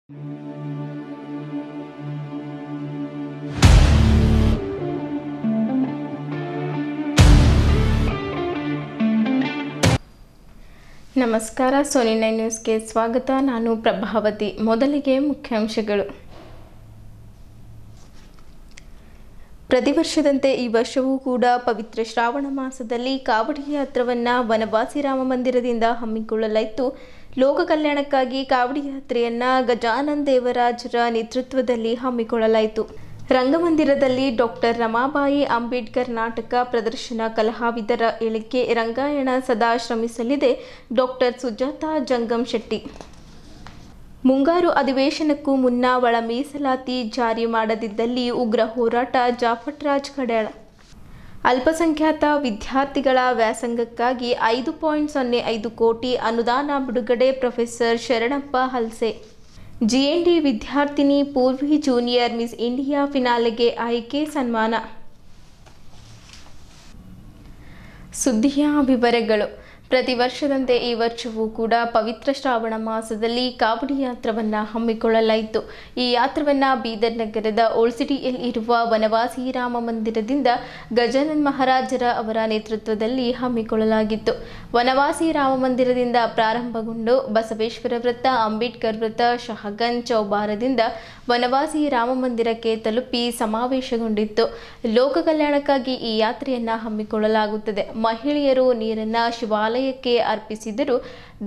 ನಮಸ್ಕಾರ, ಸೋನಿ 9 ನ್ಯೂಸ್ಗೆ ಸ್ವಾಗತ. ನಾನು ಪ್ರಭಾವತಿ. ಮೊದಲಿಗೆ ಮುಖ್ಯಾಂಶಗಳು. ಪ್ರತಿ ವರ್ಷದಂತೆ ಈ ವರ್ಷವೂ ಕೂಡ ಪವಿತ್ರ ಶ್ರಾವಣ ಮಾಸದಲ್ಲಿ ಕಾವಡಿ ಯಾತ್ರವನ್ನು ವನವಾಸಿ ರಾಮ ಮಂದಿರದಿಂದ ಹಮ್ಮಿಕೊಳ್ಳಲಾಯಿತು. ಲೋಕ ಕಲ್ಯಾಣಕ್ಕಾಗಿ ಕಾವಡಿ ಯಾತ್ರೆಯನ್ನು ಗಜಾನನ್ ದೇವರಾಜರ ನೇತೃತ್ವದಲ್ಲಿ ಹಮ್ಮಿಕೊಳ್ಳಲಾಯಿತು. ರಂಗಮಂದಿರದಲ್ಲಿ ಡಾಕ್ಟರ್ ರಮಾಬಾಯಿ ಅಂಬೇಡ್ಕರ್ ನಾಟಕ ಪ್ರದರ್ಶನ. ಕಲಾವಿದರ ಏಳಿಗೆ ರಂಗಾಯಣ ಸದಾ ಶ್ರಮಿಸಲಿದೆ. ಡಾಕ್ಟರ್ ಸುಜಾತಾ ಜಂಗಮ್ ಶೆಟ್ಟಿ. ಮುಂಗಾರು ಅಧಿವೇಶನಕ್ಕೂ ಮುನ್ನ ಒಳ ಮೀಸಲಾತಿ ಜಾರಿ ಮಾಡದಿದ್ದಲ್ಲಿ ಉಗ್ರ ಹೋರಾಟ. ಜಾಫಟ್ ರಾಜ್ ಕಡ್ಯಾಳ. ಅಲ್ಪಸಂಖ್ಯಾತ ವಿದ್ಯಾರ್ಥಿಗಳ ವ್ಯಾಸಂಗಕ್ಕಾಗಿ 5.05 ಕೋಟಿ ಅನುದಾನ ಬಿಡುಗಡೆ. ಪ್ರೊಫೆಸರ್ ಶರಣಪ್ಪ ಹಲ್ಸೆ. ಜಿಎನ್ಡಿ ವಿದ್ಯಾರ್ಥಿನಿ ಪೂರ್ವಿ ಜೂನಿಯರ್ ಮಿಸ್ ಇಂಡಿಯಾ ಫಿನಾಲೆಗೆ ಆಯ್ಕೆ. ಸನ್ಮಾನ. ಸುದ್ದಿಯ ವಿವರಗಳು. ಪ್ರತಿ ವರ್ಷದಂತೆ ಈ ವರ್ಷವೂ ಕೂಡ ಪವಿತ್ರ ಶ್ರಾವಣ ಮಾಸದಲ್ಲಿ ಕಾವಡಿ ಯಾತ್ರವನ್ನು ಹಮ್ಮಿಕೊಳ್ಳಲಾಯಿತು. ಈ ಯಾತ್ರವನ್ನು ಬೀದರ್ ನಗರದ ಓಲ್ಸಿಟಿಯಲ್ಲಿರುವ ವನವಾಸಿ ರಾಮ ಮಂದಿರದಿಂದ ಗಜಾನನ್ ಮಹಾರಾಜರ ಅವರ ನೇತೃತ್ವದಲ್ಲಿ ಹಮ್ಮಿಕೊಳ್ಳಲಾಗಿತ್ತು. ವನವಾಸಿ ರಾಮ ಮಂದಿರದಿಂದ ಪ್ರಾರಂಭಗೊಂಡು ಬಸವೇಶ್ವರ ವೃತ್ತ, ಅಂಬೇಡ್ಕರ್ ವೃತ್ತ, ಶಹಗಂಜ್ ಚೌಬಾರದಿಂದ ವನವಾಸಿ ರಾಮ ಮಂದಿರಕ್ಕೆ ತಲುಪಿ ಸಮಾವೇಶಗೊಂಡಿತ್ತು. ಲೋಕ ಕಲ್ಯಾಣಕ್ಕಾಗಿ ಈ ಯಾತ್ರೆಯನ್ನು ಹಮ್ಮಿಕೊಳ್ಳಲಾಗುತ್ತದೆ. ಮಹಿಳೆಯರು ನೀರನ್ನು ಶಿವಾಲಯಕ್ಕೆ ಅರ್ಪಿಸಿದರು.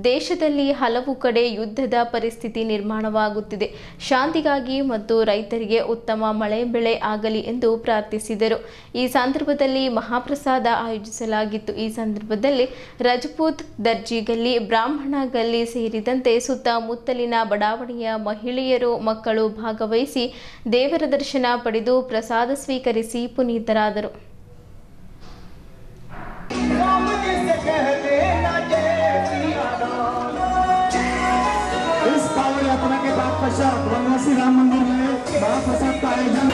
ದೇಶದಲ್ಲಿ ಹಲವು ಕಡೆ ಯುದ್ಧದ ಪರಿಸ್ಥಿತಿ ನಿರ್ಮಾಣವಾಗುತ್ತಿದೆ. ಶಾಂತಿಗಾಗಿ ಮತ್ತು ರೈತರಿಗೆ ಉತ್ತಮ ಮಳೆ ಬೆಳೆ ಆಗಲಿ ಎಂದು ಪ್ರಾರ್ಥಿಸಿದರು. ಈ ಸಂದರ್ಭದಲ್ಲಿ ಮಹಾಪ್ರಸಾದ ಆಯೋಜಿಸಲಾಗಿತ್ತು. ಈ ಸಂದರ್ಭದಲ್ಲಿ ರಜಪೂತ್, ದರ್ಜಿ ಗಲ್ಲಿ, ಬ್ರಾಹ್ಮಣ ಗಲ್ಲಿ ಸೇರಿದಂತೆ ಸುತ್ತಮುತ್ತಲಿನ ಬಡಾವಣೆಯ ಮಹಿಳೆಯರು, ಮಕ್ಕಳು ಭಾಗವಹಿಸಿ ದೇವರ ದರ್ಶನ ಪಡೆದು ಪ್ರಸಾದ ಸ್ವೀಕರಿಸಿ ಪುನೀತರಾದರು. इस कावड़ यात्रा के बाद पश्चात वनवासी राम मंदिर में महाप्रसाद का आयोजन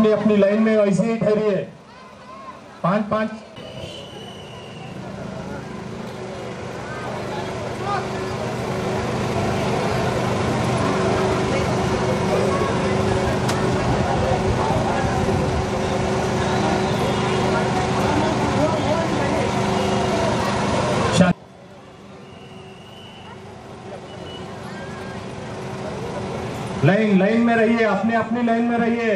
अपनी अपनी लाइन में ऐसे ही ठहरिए। 5-5 लाइन में रहिए, अपने अपनी लाइन में रहिए।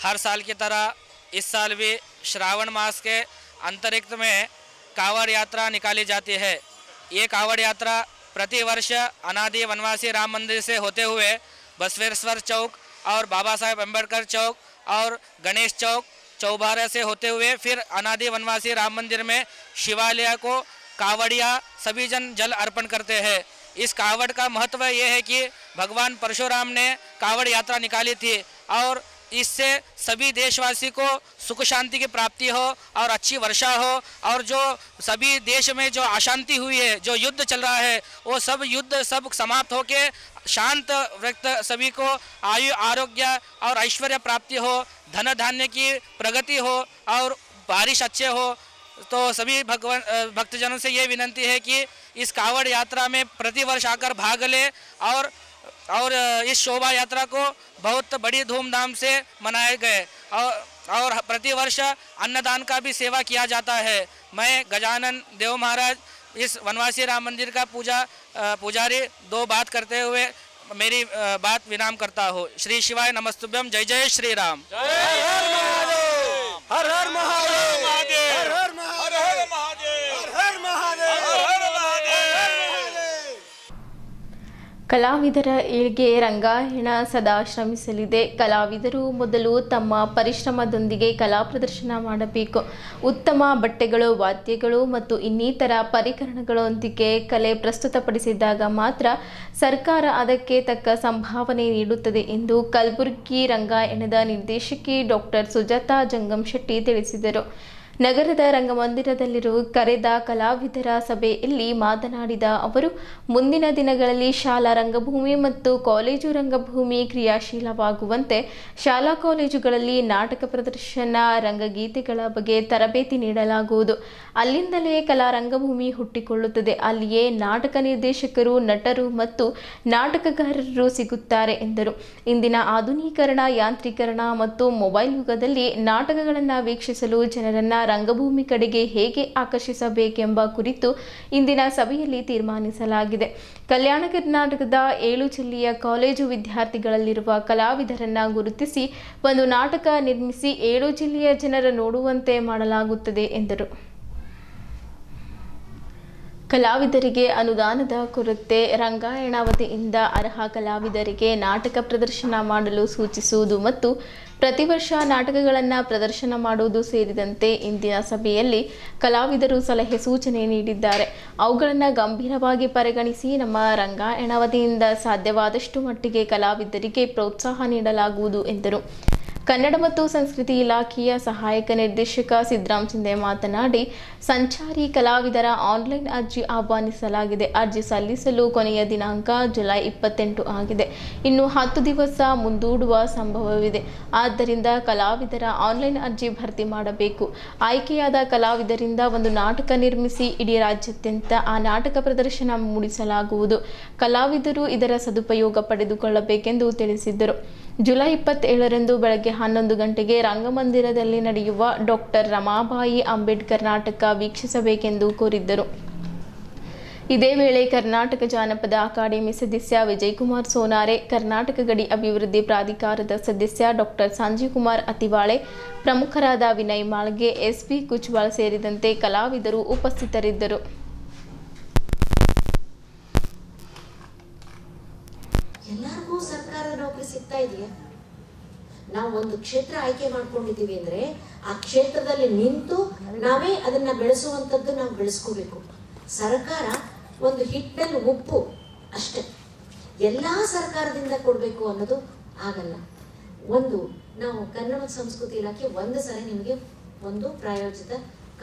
हर साल की तरह इस साल भी श्रावण मास के अंतरिक्त में कांवड़ यात्रा निकाली जाती है। ये कांवड़ यात्रा प्रतिवर्ष अनादि वनवासी राम मंदिर से होते हुए बसवेश्वर चौक और बाबा साहेब अम्बेडकर चौक और गणेश चौक चौबारे से होते हुए फिर अनादि वनवासी राम मंदिर में शिवालय को कांवड़िया सभी जन जल अर्पण करते हैं। इस कांवड़ का महत्व ये है कि भगवान परशुराम ने कांवड़ यात्रा निकाली थी और इससे सभी देशवासी को सुख शांति की प्राप्ति हो और अच्छी वर्षा हो और जो सभी देश में जो अशांति हुई है, जो युद्ध चल रहा है, वो सब युद्ध सब समाप्त होके शांत व्यक्त सभी को आयु आरोग्य और ऐश्वर्य प्राप्ति हो, धन धान्य की प्रगति हो और बारिश अच्छे हो। तो सभी भक्तजनों से ये विनंती है कि इस कांवड़ यात्रा में प्रतिवर्ष आकर भाग ले और इस शोभा यात्रा को बहुत बड़ी धूमधाम से मनाए गए और प्रतिवर्ष अन्नदान का भी सेवा किया जाता है। मैं गजानन देव महाराज इस वनवासी राम मंदिर का पुजारी दो बात करते हुए मेरी बात विराम करता हूँ। श्री शिवाय नमस्तुभ्यम। जय जय श्री राम। हर हर महादेव, हर हर महादेव, हर महादेव, हर महादेव। ಕಲಾವಿದರ ಏಳ್ಗೆ ರಂಗಾಯಣ ಸದಾ ಶ್ರಮಿಸಲಿದೆ. ಕಲಾವಿದರು ಮೊದಲು ತಮ್ಮ ಪರಿಶ್ರಮದೊಂದಿಗೆ ಕಲಾ ಪ್ರದರ್ಶನ ಮಾಡಬೇಕು. ಉತ್ತಮ ಬಟ್ಟೆಗಳು, ವಾದ್ಯಗಳು ಮತ್ತು ಇನ್ನಿತರ ಪರಿಕರಣಗಳೊಂದಿಗೆ ಕಲೆ ಪ್ರಸ್ತುತಪಡಿಸಿದಾಗ ಮಾತ್ರ ಸರ್ಕಾರ ಅದಕ್ಕೆ ತಕ್ಕ ಸಂಭಾವನೆ ನೀಡುತ್ತದೆ ಎಂದು ಕಲಬುರಗಿ ರಂಗಾಯಣದ ನಿರ್ದೇಶಕಿ ಡಾಕ್ಟರ್ ಸುಜಾತಾ ಜಂಗಮಶೆಟ್ಟಿ ತಿಳಿಸಿದರು. ನಗರದ ರಂಗಮಂದಿರದಲ್ಲಿರುವ ಕರೆದ ಕಲಾವಿದರ ಸಭೆಯಲ್ಲಿ ಮಾತನಾಡಿದ ಅವರು, ಮುಂದಿನ ದಿನಗಳಲ್ಲಿ ಶಾಲಾ ರಂಗಭೂಮಿ ಮತ್ತು ಕಾಲೇಜು ರಂಗಭೂಮಿ ಕ್ರಿಯಾಶೀಲವಾಗುವಂತೆ ಶಾಲಾ ಕಾಲೇಜುಗಳಲ್ಲಿ ನಾಟಕ ಪ್ರದರ್ಶನ, ರಂಗಗೀತೆಗಳ ಬಗ್ಗೆ ತರಬೇತಿ ನೀಡಲಾಗುವುದು. ಅಲ್ಲಿಂದಲೇ ಕಲಾ ರಂಗಭೂಮಿ ಹುಟ್ಟಿಕೊಳ್ಳುತ್ತದೆ. ಅಲ್ಲಿಯೇ ನಾಟಕ ನಿರ್ದೇಶಕರು, ನಟರು ಮತ್ತು ನಾಟಕಗಾರರು ಸಿಗುತ್ತಾರೆ ಎಂದರು. ಇಂದಿನ ಆಧುನೀಕರಣ, ಯಾಂತ್ರೀಕರಣ ಮತ್ತು ಮೊಬೈಲ್ ಯುಗದಲ್ಲಿ ನಾಟಕಗಳನ್ನು ವೀಕ್ಷಿಸಲು ಜನರನ್ನು ರಂಗಭೂಮಿ ಕಡೆಗೆ ಹೇಗೆ ಆಕರ್ಷಿಸಬೇಕೆಂಬ ಕುರಿತು ಇಂದಿನ ಸಭೆಯಲ್ಲಿ ತೀರ್ಮಾನಿಸಲಾಗಿದೆ. ಕಲ್ಯಾಣ ಕರ್ನಾಟಕದ 7 ಜಿಲ್ಲೆಯ ಕಾಲೇಜು ವಿದ್ಯಾರ್ಥಿಗಳಲ್ಲಿರುವ ಕಲಾವಿದರನ್ನು ಗುರುತಿಸಿ ಒಂದು ನಾಟಕ ನಿರ್ಮಿಸಿ 7 ಜಿಲ್ಲೆಯ ಜನರ ನೋಡುವಂತೆ ಮಾಡಲಾಗುತ್ತದೆ ಎಂದರು. ಕಲಾವಿದರಿಗೆ ಅನುದಾನದ ಕೊರತೆ, ರಂಗಾಯಣ ವತಿಯಿಂದ ಅರ್ಹ ಕಲಾವಿದರಿಗೆ ನಾಟಕ ಪ್ರದರ್ಶನ ಮಾಡಲು ಸೂಚಿಸುವುದು ಮತ್ತು ಪ್ರತಿ ವರ್ಷ ನಾಟಕಗಳನ್ನು ಪ್ರದರ್ಶನ ಮಾಡುವುದು ಸೇರಿದಂತೆ ಇಂದಿನ ಸಭೆಯಲ್ಲಿ ಕಲಾವಿದರು ಸಲಹೆ ಸೂಚನೆ ನೀಡಿದ್ದಾರೆ. ಅವುಗಳನ್ನು ಗಂಭೀರವಾಗಿ ಪರಿಗಣಿಸಿ ನಮ್ಮ ರಂಗಾಯಣ ವತಿಯಿಂದ ಸಾಧ್ಯವಾದಷ್ಟು ಮಟ್ಟಿಗೆ ಕಲಾವಿದರಿಗೆ ಪ್ರೋತ್ಸಾಹ ನೀಡಲಾಗುವುದು ಎಂದರು. ಕನ್ನಡ ಮತ್ತು ಸಂಸ್ಕೃತಿ ಇಲಾಖೆಯ ಸಹಾಯಕ ನಿರ್ದೇಶಕ ಸಿದ್ದರಾಮ್ ಶಿಂದೆ ಮಾತನಾಡಿ, ಸಂಚಾರಿ ಕಲಾವಿದರ ಆನ್ಲೈನ್ ಅರ್ಜಿ ಆಹ್ವಾನಿಸಲಾಗಿದೆ. ಅರ್ಜಿ ಸಲ್ಲಿಸಲು ಕೊನೆಯ ದಿನಾಂಕ ಜುಲೈ 28 ಆಗಿದೆ. ಇನ್ನು 10 ದಿವಸ ಮುಂದೂಡುವ ಸಂಭವವಿದೆ. ಆದ್ದರಿಂದ ಕಲಾವಿದರ ಆನ್ಲೈನ್ ಅರ್ಜಿ ಭರ್ತಿ ಮಾಡಬೇಕು. ಆಯ್ಕೆಯಾದ ಕಲಾವಿದರಿಂದ ಒಂದು ನಾಟಕ ನಿರ್ಮಿಸಿ ಇಡೀ ರಾಜ್ಯಾದ್ಯಂತ ಆ ನಾಟಕ ಪ್ರದರ್ಶನ ಮೂಡಿಸಲಾಗುವುದು. ಕಲಾವಿದರು ಇದರ ಸದುಪಯೋಗ ಪಡೆದುಕೊಳ್ಳಬೇಕೆಂದು ತಿಳಿಸಿದ್ದರು. ಜುಲೈ 27ರಂದು ಬೆಳಗ್ಗೆ 11 ಗಂಟೆಗೆ ರಂಗಮಂದಿರದಲ್ಲಿ ನಡೆಯುವ ಡಾಕ್ಟರ್ ರಮಾಬಾಯಿ ಅಂಬೇಡ್ಕರ್ ನಾಟಕ ವೀಕ್ಷಿಸಬೇಕೆಂದು ಕೋರಿದ್ದರು. ಇದೇ ವೇಳೆ ಕರ್ನಾಟಕ ಜಾನಪದ ಅಕಾಡೆಮಿ ಸದಸ್ಯ ವಿಜಯಕುಮಾರ್ ಸೋನಾರೆ, ಕರ್ನಾಟಕ ಗಡಿ ಅಭಿವೃದ್ಧಿ ಪ್ರಾಧಿಕಾರದ ಸದಸ್ಯ ಡಾಕ್ಟರ್ ಸಂಜೀವ್ ಕುಮಾರ್ ಅತಿವಾಳೆ, ಪ್ರಮುಖರಾದ ವಿನಯ್ ಮಾಳ್ಗೆ, ಎಸ್ಪಿ ಕುಚ್ವಾಳ್ ಸೇರಿದಂತೆ ಕಲಾವಿದರು ಉಪಸ್ಥಿತರಿದ್ದರು. ಎಲ್ಲರಿಗೂ ಸರ್ಕಾರದ ನೌಕರಿ ಸಿಗ್ತಾ ಇದೆಯಾ? ನಾವು ಒಂದು ಕ್ಷೇತ್ರ ಆಯ್ಕೆ ಮಾಡ್ಕೊಂಡಿದ್ದೀವಿ ಅಂದ್ರೆ ಆ ಕ್ಷೇತ್ರದಲ್ಲಿ ನಿಂತು ನಾವೇ ಅದನ್ನ ಬೆಳೆಸುವಂಥದ್ದು ನಾವು ಬೆಳೆಸ್ಕೋಬೇಕು. ಸರ್ಕಾರ ಒಂದು ಹಿಟ್ಟಲ್ಲಿ ಉಪ್ಪು ಅಷ್ಟೇ ಎಲ್ಲಾ ಸರ್ಕಾರದಿಂದ ಕೊಡಬೇಕು ಅನ್ನೋದು ಆಗಲ್ಲ. ನಾವು ಕನ್ನಡ ಮತ್ತು ಸಂಸ್ಕೃತಿ ಇಲಾಖೆ ಒಂದು ಸರಿ ನಿಮಗೆ ಒಂದು ಪ್ರಾಯೋಜಿತ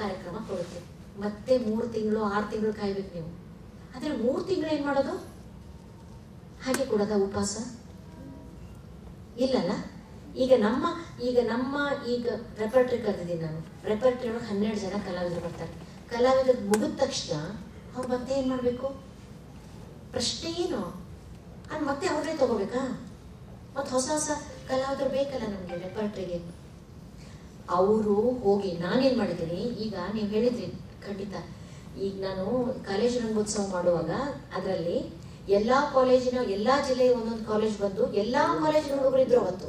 ಕಾರ್ಯಕ್ರಮ ಕೊಡುತ್ತೆ. ಮತ್ತೆ 3 ತಿಂಗಳು 6 ತಿಂಗಳು ಕಾಯ್ಬೇಕು ನೀವು. ಆದ್ರೆ 3 ತಿಂಗಳು ಏನ್ ಮಾಡೋದು? ಹಾಗೆ ಕೊಡೋದ ಉಪವಾಸ? ಇಲ್ಲಲ್ಲ. ಈಗ ನಮ್ಮ ರೆಪರ್ಟ್ರಿ ಕರೆದಿದ್ದೀನಿ ನಾನು. ರೆಪರ್ಟ್ರಿ ಒಳಗೆ 12 ಜನ ಕಲಾವಿದರು ಬರ್ತಾರೆ. ಕಲಾವಿದರು ಮುಗಿದ ತಕ್ಷಣ ಅವ್ರು ಮತ್ತೆ ಏನ್ ಮಾಡ್ಬೇಕು? ಪ್ರಶ್ನೆ ಏನು? ಮತ್ತೆ ಅವ್ರನ್ನೇ ತಗೋಬೇಕಾ? ಮತ್ತೆ ಹೊಸ ಕಲಾವಿದರು ಬೇಕಲ್ಲ ನಮ್ಗೆ ರೆಪರ್ಟ್ರಿಗೆ. ಅವರು ಹೋಗಿ ನಾನೇನ್ ಮಾಡಿದ್ದೀನಿ, ಈಗ ನೀವು ಹೇಳಿದ್ರಿ ಖಂಡಿತ. ಈಗ ನಾನು ಕಾಲೇಜು ರಂಗೋತ್ಸವ ಮಾಡುವಾಗ ಅದರಲ್ಲಿ ಎಲ್ಲಾ ಕಾಲೇಜಿನ ಎಲ್ಲಾ ಜಿಲ್ಲೆಯ ಒಂದೊಂದು ಕಾಲೇಜ್ ಬಂದು ಎಲ್ಲಾ ಕಾಲೇಜಿನ ಹುಡುಗರು ಇದ್ರು ಅವತ್ತು.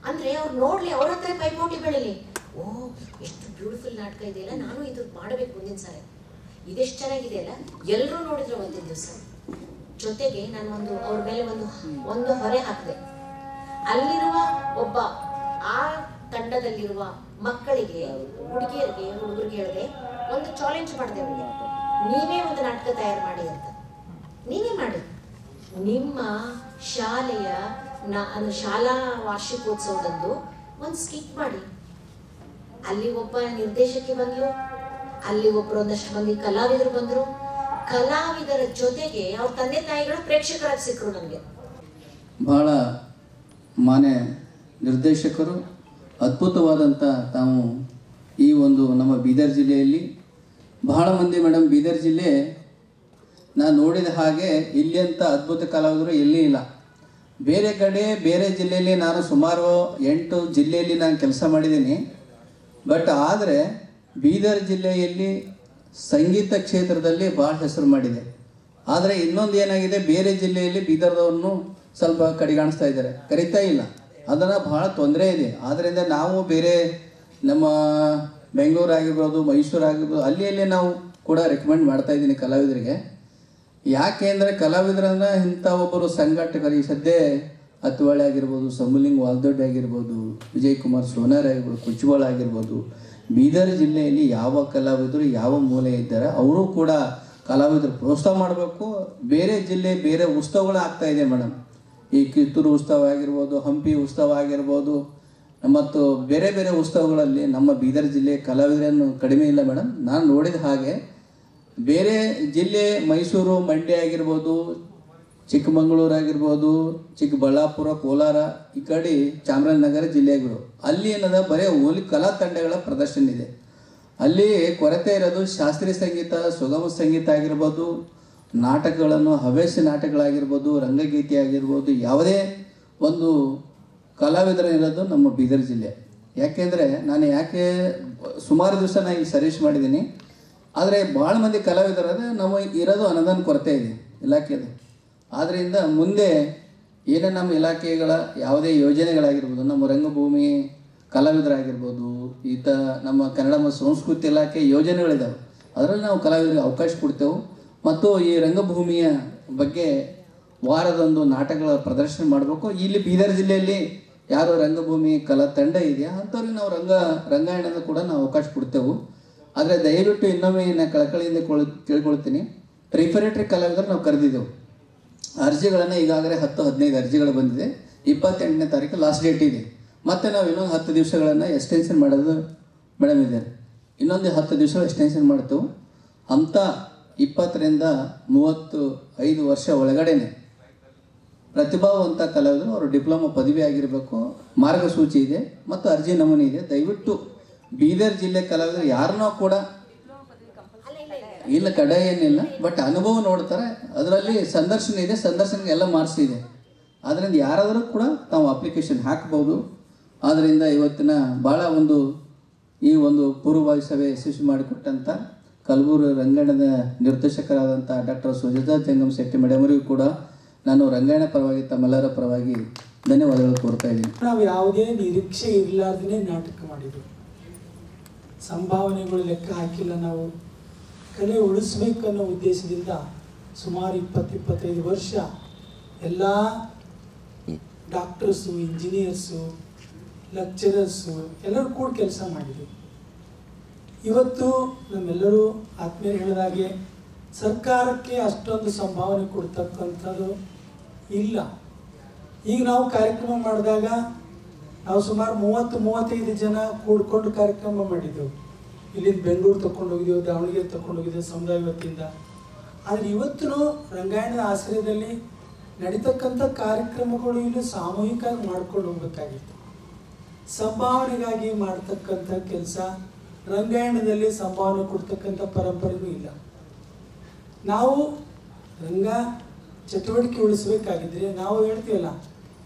ಅಂದ್ರೆ ಅವ್ರು ನೋಡ್ಲಿ, ಅವ್ರ ಹತ್ರ ಪೈಪೋಟಿ ಬೆಳಿಲಿ. ಓ, ಎಷ್ಟು ಬ್ಯೂಟಿಫುಲ್ ನಾಟಕ ಇದೆಯಲ್ಲ, ನಾನು ಇದು ಮಾಡಬೇಕು ಮುಂದಿನ ಸಾರಿ, ಇದೆಷ್ಟು ಚೆನ್ನಾಗಿದೆ ಅಲ್ಲ, ಎಲ್ಲರೂ ನೋಡಿದ್ರು ಅವತ್ತಿನ ದಿವಸ. ಜೊತೆಗೆ ನಾನು ಅವ್ರ ಮೇಲೆ ಒಂದು ಹೊರೆ ಹಾಕಿದೆ. ಅಲ್ಲಿರುವ ಒಬ್ಬ ಆ ತಂಡದಲ್ಲಿರುವ ಮಕ್ಕಳಿಗೆ, ಹುಡುಗಿಯರಿಗೆ, ಹುಡುಗರಿಗೆ ಹೇಳಿದೆ, ಒಂದು ಚಾಲೆಂಜ್ ಮಾಡಿದೆ ಅವರಿಗೆ, ನೀವೇ ಒಂದು ನಾಟಕ ತಯಾರು ಮಾಡಿ ಅಂತ. ನೀವೇ ಮಾಡಿ. ನಿಮ್ಮ ಶಾಲೆಯ ಶಾಲಾ ವಾರ್ಷಿಕೋತ್ಸವದಂದು ಒಂದು ಸ್ಕಿಟ್ ಮಾಡಿ. ಅಲ್ಲಿ ಒಬ್ಬ ನಿರ್ದೇಶಕಿ ಬಂದ್ಲು, ಅಲ್ಲಿ ಒಂದಷ್ಟು ಮಂದಿ ಕಲಾವಿದರು ಬಂದ್ರು. ಕಲಾವಿದರ ಜೊತೆಗೆ ಅವ್ರ ತಂದೆ ತಾಯಿಗಳು ಪ್ರೇಕ್ಷಕರಾಗಿ ಸಿಕ್ಕರು ನನಗೆ. ಬಹಳ ಮಾನ್ಯ ನಿರ್ದೇಶಕರು, ಅದ್ಭುತವಾದಂಥ ತಾವು ಈ ಒಂದು ನಮ್ಮ ಬೀದರ್ ಜಿಲ್ಲೆಯಲ್ಲಿ ಬಹಳ ಮಂದಿ ಮೇಡಮ್, ಬೀದರ್ ಜಿಲ್ಲೆ ನಾನು ನೋಡಿದ ಹಾಗೆ ಇಲ್ಲಿ ಅಂತ ಅದ್ಭುತ ಕಲಾವಿದರು ಎಲ್ಲಿ ಇಲ್ಲ. ಬೇರೆ ಕಡೆ ಬೇರೆ ಜಿಲ್ಲೆಯಲ್ಲಿ ನಾನು ಸುಮಾರು 8 ಜಿಲ್ಲೆಯಲ್ಲಿ ನಾನು ಕೆಲಸ ಮಾಡಿದ್ದೀನಿ. ಬಟ್ ಆದರೆ ಬೀದರ್ ಜಿಲ್ಲೆಯಲ್ಲಿ ಸಂಗೀತ ಕ್ಷೇತ್ರದಲ್ಲಿ ಭಾಳ ಹೆಸರು ಮಾಡಿದೆ. ಆದರೆ ಇನ್ನೊಂದು ಏನಾಗಿದೆ, ಬೇರೆ ಜಿಲ್ಲೆಯಲ್ಲಿ ಬೀದರ್ದವ್ರನ್ನು ಸ್ವಲ್ಪ ಕಡೆಗಾಣಿಸ್ತಾ ಇದ್ದಾರೆ, ಕರೀತಾ ಇಲ್ಲ. ಅದನ್ನು ಭಾಳ ತೊಂದರೆ ಇದೆ. ಆದ್ದರಿಂದ ನಾವು ಬೇರೆ ನಮ್ಮ ಬೆಂಗಳೂರು ಆಗಿರ್ಬೋದು, ಮೈಸೂರು ಆಗಿರ್ಬೋದು, ಅಲ್ಲಿ ನಾವು ಕೂಡ ರೆಕಮೆಂಡ್ ಮಾಡ್ತಾ ಇದ್ದೀನಿ ಕಲಾವಿದರಿಗೆ. ಯಾಕೆ ಅಂದರೆ ಕಲಾವಿದರನ್ನ ಇಂಥ ಒಬ್ಬರು ಸಂಘಟಕರು, ಈ ಸದ್ಯ ಅತ್ವಾಳೆ ಆಗಿರ್ಬೋದು, ಸಮುಲಿಂಗ್ ವಾಲ್ದೊಡ್ಡಿ ಆಗಿರ್ಬೋದು, ವಿಜಯಕುಮಾರ್ ಸೋನಾರ್ ಆಗಿರ್ಬೋದು, ಕುಚ್ವಾಳ್ ಆಗಿರ್ಬೋದು, ಬೀದರ್ ಜಿಲ್ಲೆಯಲ್ಲಿ ಯಾವ ಕಲಾವಿದರು ಯಾವ ಮೂಲೆ ಇದ್ದಾರೆ ಅವರು ಕೂಡ ಕಲಾವಿದರು ಪ್ರೋತ್ಸಾಹ ಮಾಡಬೇಕು. ಬೇರೆ ಜಿಲ್ಲೆ ಬೇರೆ ಉತ್ಸವಗಳು ಆಗ್ತಾ ಇದೆ ಮೇಡಮ್. ಈ ಕಿತ್ತೂರು ಉತ್ಸವ ಆಗಿರ್ಬೋದು, ಹಂಪಿ ಉತ್ಸವ ಆಗಿರ್ಬೋದು, ಮತ್ತು ಬೇರೆ ಬೇರೆ ಉತ್ಸವಗಳಲ್ಲಿ ನಮ್ಮ ಬೀದರ್ ಜಿಲ್ಲೆ ಕಲಾವಿದರನ್ನು ಕಡಿಮೆ ಇಲ್ಲ ಮೇಡಮ್. ನಾನು ನೋಡಿದ ಹಾಗೆ ಬೇರೆ ಜಿಲ್ಲೆ ಮೈಸೂರು, ಮಂಡ್ಯ ಆಗಿರ್ಬೋದು, ಚಿಕ್ಕಮಗಳೂರು ಆಗಿರ್ಬೋದು, ಚಿಕ್ಕಬಳ್ಳಾಪುರ, ಕೋಲಾರ, ಈ ಕಡೆ ಚಾಮರಾಜನಗರ ಜಿಲ್ಲೆಗಳು, ಅಲ್ಲಿ ಏನದ ಬರೀ ಓನ್ಲಿ ಕಲಾ ತಂಡಗಳ ಪ್ರದರ್ಶನ ಇದೆ. ಅಲ್ಲಿ ಕೊರತೆ ಇರೋದು ಶಾಸ್ತ್ರೀಯ ಸಂಗೀತ, ಸುಗಮ ಸಂಗೀತ ಆಗಿರ್ಬೋದು, ನಾಟಕಗಳನ್ನು, ಹವ್ಯಾಸಿ ನಾಟಕಗಳಾಗಿರ್ಬೋದು, ರಂಗಗೀತೆ ಆಗಿರ್ಬೋದು, ಯಾವುದೇ ಒಂದು ಕಲಾವಿದರು ಇರೋದು ನಮ್ಮ ಬೀದರ್ ಜಿಲ್ಲೆ. ಯಾಕೆಂದರೆ ನಾನು ಸುಮಾರು ದಿವಸ ನಾನು ಇಲ್ಲಿ ಸರ್ವಿಸ್ ಮಾಡಿದ್ದೀನಿ. ಆದರೆ ಭಾಳ ಮಂದಿ ಕಲಾವಿದರಾದ ನಮ್ಮ ಇರೋದು ಅನುದಾನ ಕೊರತೆ ಇದೆ ಇಲಾಖೆದು. ಆದ್ದರಿಂದ ಮುಂದೆ ಏನೇ ನಮ್ಮ ಇಲಾಖೆಗಳ ಯಾವುದೇ ಯೋಜನೆಗಳಾಗಿರ್ಬೋದು, ನಮ್ಮ ರಂಗಭೂಮಿ ಕಲಾವಿದರಾಗಿರ್ಬೋದು, ನಮ್ಮ ಕನ್ನಡ ಮತ್ತು ಸಂಸ್ಕೃತಿ ಇಲಾಖೆ ಯೋಜನೆಗಳಿದ್ದಾವೆ, ಅದರಲ್ಲಿ ನಾವು ಕಲಾವಿದರಿಗೆ ಅವಕಾಶ ಕೊಡ್ತೇವೆ. ಮತ್ತು ಈ ರಂಗಭೂಮಿಯ ಬಗ್ಗೆ ವಾರದೊಂದು ನಾಟಕಗಳ ಪ್ರದರ್ಶನ ಮಾಡಬೇಕು. ಇಲ್ಲಿ ಬೀದರ್ ಜಿಲ್ಲೆಯಲ್ಲಿ ಯಾರು ರಂಗಭೂಮಿ ಕಲಾ ತಂಡ ಇದೆಯಾ ಅಂಥವ್ರಿಗೆ ನಾವು ರಂಗಾಯಣದ ಕೂಡ ನಾವು ಅವಕಾಶ ಕೊಡ್ತೇವೆ. ಆದರೆ ದಯವಿಟ್ಟು ಇನ್ನೊಮ್ಮೆ ನಾನು ಕಳಕಳಿಯಿಂದ ಕೇಳ್ಕೊಳ್ತೀನಿ, ರಿಫರೇಟರಿ ಕಲಾವಿದರು ನಾವು ಕರೆದಿದ್ದೆವು. ಅರ್ಜಿಗಳನ್ನು ಈಗಾಗಲೇ 10-15 ಅರ್ಜಿಗಳು ಬಂದಿದೆ. 28ನೇ ತಾರೀಕು ಲಾಸ್ಟ್ ಡೇಟ್ ಇದೆ. ಮತ್ತು ನಾವು ಇನ್ನೊಂದು 10 ದಿವಸಗಳನ್ನು ಎಕ್ಸ್ಟೆನ್ಷನ್ ಮಾಡೋದು ಮೇಡಮ್ ಇದ್ದಾರೆ. ಇನ್ನೊಂದು 10 ದಿವಸ ಎಕ್ಸ್ಟೆನ್ಷನ್ ಮಾಡ್ತೇವೆ. ಅಂಥ 20ರಿಂದ 35 ವರ್ಷ ಒಳಗಡೆನೆ ಪ್ರತಿಭಾವಂತ ಕಲಾವಿದರು ಅವರು ಡಿಪ್ಲೊಮಾ ಪದವಿ ಆಗಿರಬೇಕು. ಮಾರ್ಗಸೂಚಿ ಇದೆ ಮತ್ತು ಅರ್ಜಿ ನಮೂನೆ ಇದೆ. ದಯವಿಟ್ಟು ಬೀದರ್ ಜಿಲ್ಲೆ ಕಲಾವಿದರು ಯಾರನ್ನೂ ಕೂಡ ಇಲ್ಲ ಕಡ್ಡಾಯ ಏನಿಲ್ಲ, ಬಟ್ ಅನುಭವ ನೋಡ್ತಾರೆ. ಅದರಲ್ಲಿ ಸಂದರ್ಶನ ಇದೆ, ಸಂದರ್ಶನಕ್ಕೆ ಎಲ್ಲ ಮಾರ್ಕ್ಸ್ ಇದೆ. ಆದ್ದರಿಂದ ಯಾರಾದರೂ ಕೂಡ ತಾವು ಅಪ್ಲಿಕೇಶನ್ ಹಾಕ್ಬೋದು. ಆದ್ದರಿಂದ ಇವತ್ತಿನ ಭಾಳ ಈ ಒಂದು ಪೂರ್ವಭಾವಿ ಸಭೆ ಯಶಸ್ವಿ ಮಾಡಿಕೊಟ್ಟಂಥ ಕಲಬುರಗಿ ರಂಗಾಯಣದ ನಿರ್ದೇಶಕರಾದಂಥ ಡಾಕ್ಟರ್ ಸುಜಾತಾ ಜಂಗಮ್ ಶೆಟ್ಟಿ ಮೇಡಮರಿಗೂ ಕೂಡ ನಾನು ರಂಗಾಯಣ ಪರವಾಗಿ ತಮ್ಮೆಲ್ಲರ ಪರವಾಗಿ ಧನ್ಯವಾದಗಳು ಕೋರ್ತಾ ಇದ್ದೀನಿ. ನಾವು ಯಾವುದೇ ನಿರೀಕ್ಷೆ ಇರಲಾರ್ದೇ ನಾಟಕ ಮಾಡಿದ್ವಿ. ಸಂಭಾವನೆಗಳು ಲೆಕ್ಕ ಹಾಕಿಲ್ಲ. ನಾವು ಕಲೆ ಉಳಿಸ್ಬೇಕನ್ನೋ ಉದ್ದೇಶದಿಂದ ಸುಮಾರು 20-25 ವರ್ಷ ಎಲ್ಲ ಡಾಕ್ಟರ್ಸು, ಇಂಜಿನಿಯರ್ಸು, ಲೆಕ್ಚರರ್ಸು ಎಲ್ಲರೂ ಕೂಡ ಕೆಲಸ ಮಾಡಿದ್ವಿ. ಇವತ್ತು ನಮ್ಮೆಲ್ಲರೂ ಆತ್ಮೀಯರು ಹೇಳಿದಾಗೆ ಸರ್ಕಾರಕ್ಕೆ ಅಷ್ಟೊಂದು ಸಂಭಾವನೆ ಕೊಡ್ತಕ್ಕಂಥದ್ದು ಇಲ್ಲ. ಈಗ ನಾವು ಕಾರ್ಯಕ್ರಮ ಮಾಡಿದಾಗ ನಾವು ಸುಮಾರು 30-35 ಜನ ಕೂಡ್ಕೊಂಡು ಕಾರ್ಯಕ್ರಮ ಮಾಡಿದ್ದೆವು. ಇಲ್ಲಿಂದ ಬೆಂಗಳೂರು ತಗೊಂಡು ಹೋಗಿದ್ದೆವು, ದಾವಣಗೆರೆ ತಗೊಂಡು ಹೋಗಿದ್ದೆವು ಸಮುದಾಯ ವತಿಯಿಂದ. ಆದರೆ ಇವತ್ತು ರಂಗಾಯಣದ ಆಶ್ರಯದಲ್ಲಿ ನಡೀತಕ್ಕಂಥ ಕಾರ್ಯಕ್ರಮಗಳು ಇಲ್ಲಿ ಸಾಮೂಹಿಕವಾಗಿ ಮಾಡ್ಕೊಂಡು ಹೋಗ್ಬೇಕಾಗಿತ್ತು. ಸಂಭಾವನೆಗಾಗಿ ಮಾಡ್ತಕ್ಕಂಥ ಕೆಲಸ ರಂಗಾಯಣದಲ್ಲಿ ಸಂಭಾವನೆ ಕೊಡ್ತಕ್ಕಂಥ ಪರಂಪರೆಗೂ ಇಲ್ಲ. ನಾವು ರಂಗ ಚಟುವಟಿಕೆ ಉಳಿಸ್ಬೇಕಾಗಿದ್ರೆ ನಾವು ಹೇಳ್ತೀವಲ್ಲ,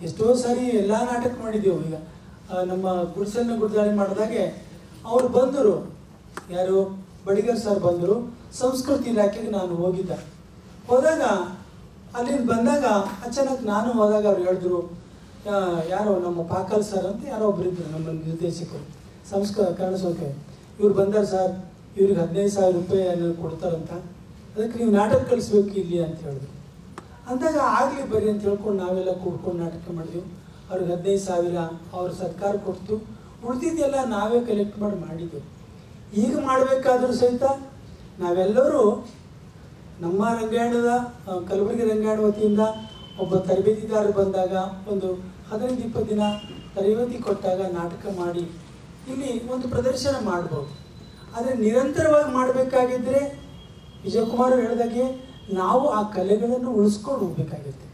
ಎಷ್ಟೋ ಸಾರಿ ಎಲ್ಲ ನಾಟಕ ಮಾಡಿದ್ದೆವು. ಈಗ ನಮ್ಮ ಗುಡಿಸಲನ್ನ ಗುಡ್ದಾಳಿ ಮಾಡಿದಾಗೆ ಅವರು ಬಂದರು, ಯಾರು ಬಡಿಗರ್ ಸರ್ ಬಂದರು. ಸಂಸ್ಕೃತಿ ಇಲಾಖೆಗೆ ನಾನು ಹೋದಾಗ ಅಲ್ಲಿಂದ ಬಂದಾಗ ಅಚಾನಕ್ ನಾನು ಹೋದಾಗ ಅವ್ರು ಹೇಳಿದ್ರು, ಯಾರೋ ನಮ್ಮ ಪಾಕಲ್ ಸರ್ ಅಂತ ಯಾರೋ ಒಬ್ಬರಿದ್ರು ನಮ್ಮ ನಿರ್ದೇಶಕರು ಕನ್ನಡ ಸಂಸ್ಥೆ, ಇವ್ರು ಬಂದಾರ ಸರ್, ಇವ್ರಿಗೆ 15,000 ರೂಪಾಯಿ ಅನ್ನೋದು ಕೊಡ್ತಾರಂತ, ಅದಕ್ಕೆ ನೀವು ನಾಟಕ ಕಳಿಸ್ಬೇಕು ಇಲ್ಲಿ ಅಂತ ಹೇಳಿದ್ರು. ಅಂದಾಗ ಆಗಲಿ ಬರ್ರಿ ಅಂತ ಹೇಳ್ಕೊಂಡು ನಾವೆಲ್ಲ ಕೂಡ್ಕೊಂಡು ನಾಟಕ ಮಾಡಿದೆವು. ಅವ್ರಿಗೆ 15,000 ಅವ್ರ ಸರ್ಕಾರ ಕೊಡ್ತು, ಉಳಿದಿದ್ದೆಲ್ಲ ನಾವೇ ಕಲೆಕ್ಟ್ ಮಾಡಿದ್ದೆವು. ಈಗ ಮಾಡಬೇಕಾದ್ರೂ ಸಹಿತ ನಾವೆಲ್ಲರೂ ನಮ್ಮ ರಂಗಾಯಣದ ಕಲಬುರಗಿ ರಂಗಾಯಣ ವತಿಯಿಂದ ಒಬ್ಬ ತರಬೇತಿದಾರರು ಬಂದಾಗ ಒಂದು 15-20 ದಿನ ತರಬೇತಿ ಕೊಟ್ಟಾಗ ನಾಟಕ ಮಾಡಿ ಇಲ್ಲಿ ಒಂದು ಪ್ರದರ್ಶನ ಮಾಡ್ಬೋದು. ಆದರೆ ನಿರಂತರವಾಗಿ ಮಾಡಬೇಕಾಗಿದ್ದರೆ ವಿಜಯಕುಮಾರ್ ಹೇಳಿದಾಗೆ ನಾವು ಆ ಕಲೆಗಳನ್ನು ಉಳಿಸ್ಕೊಂಡು ಹೋಗ್ಬೇಕಾಗಿತ್ತು.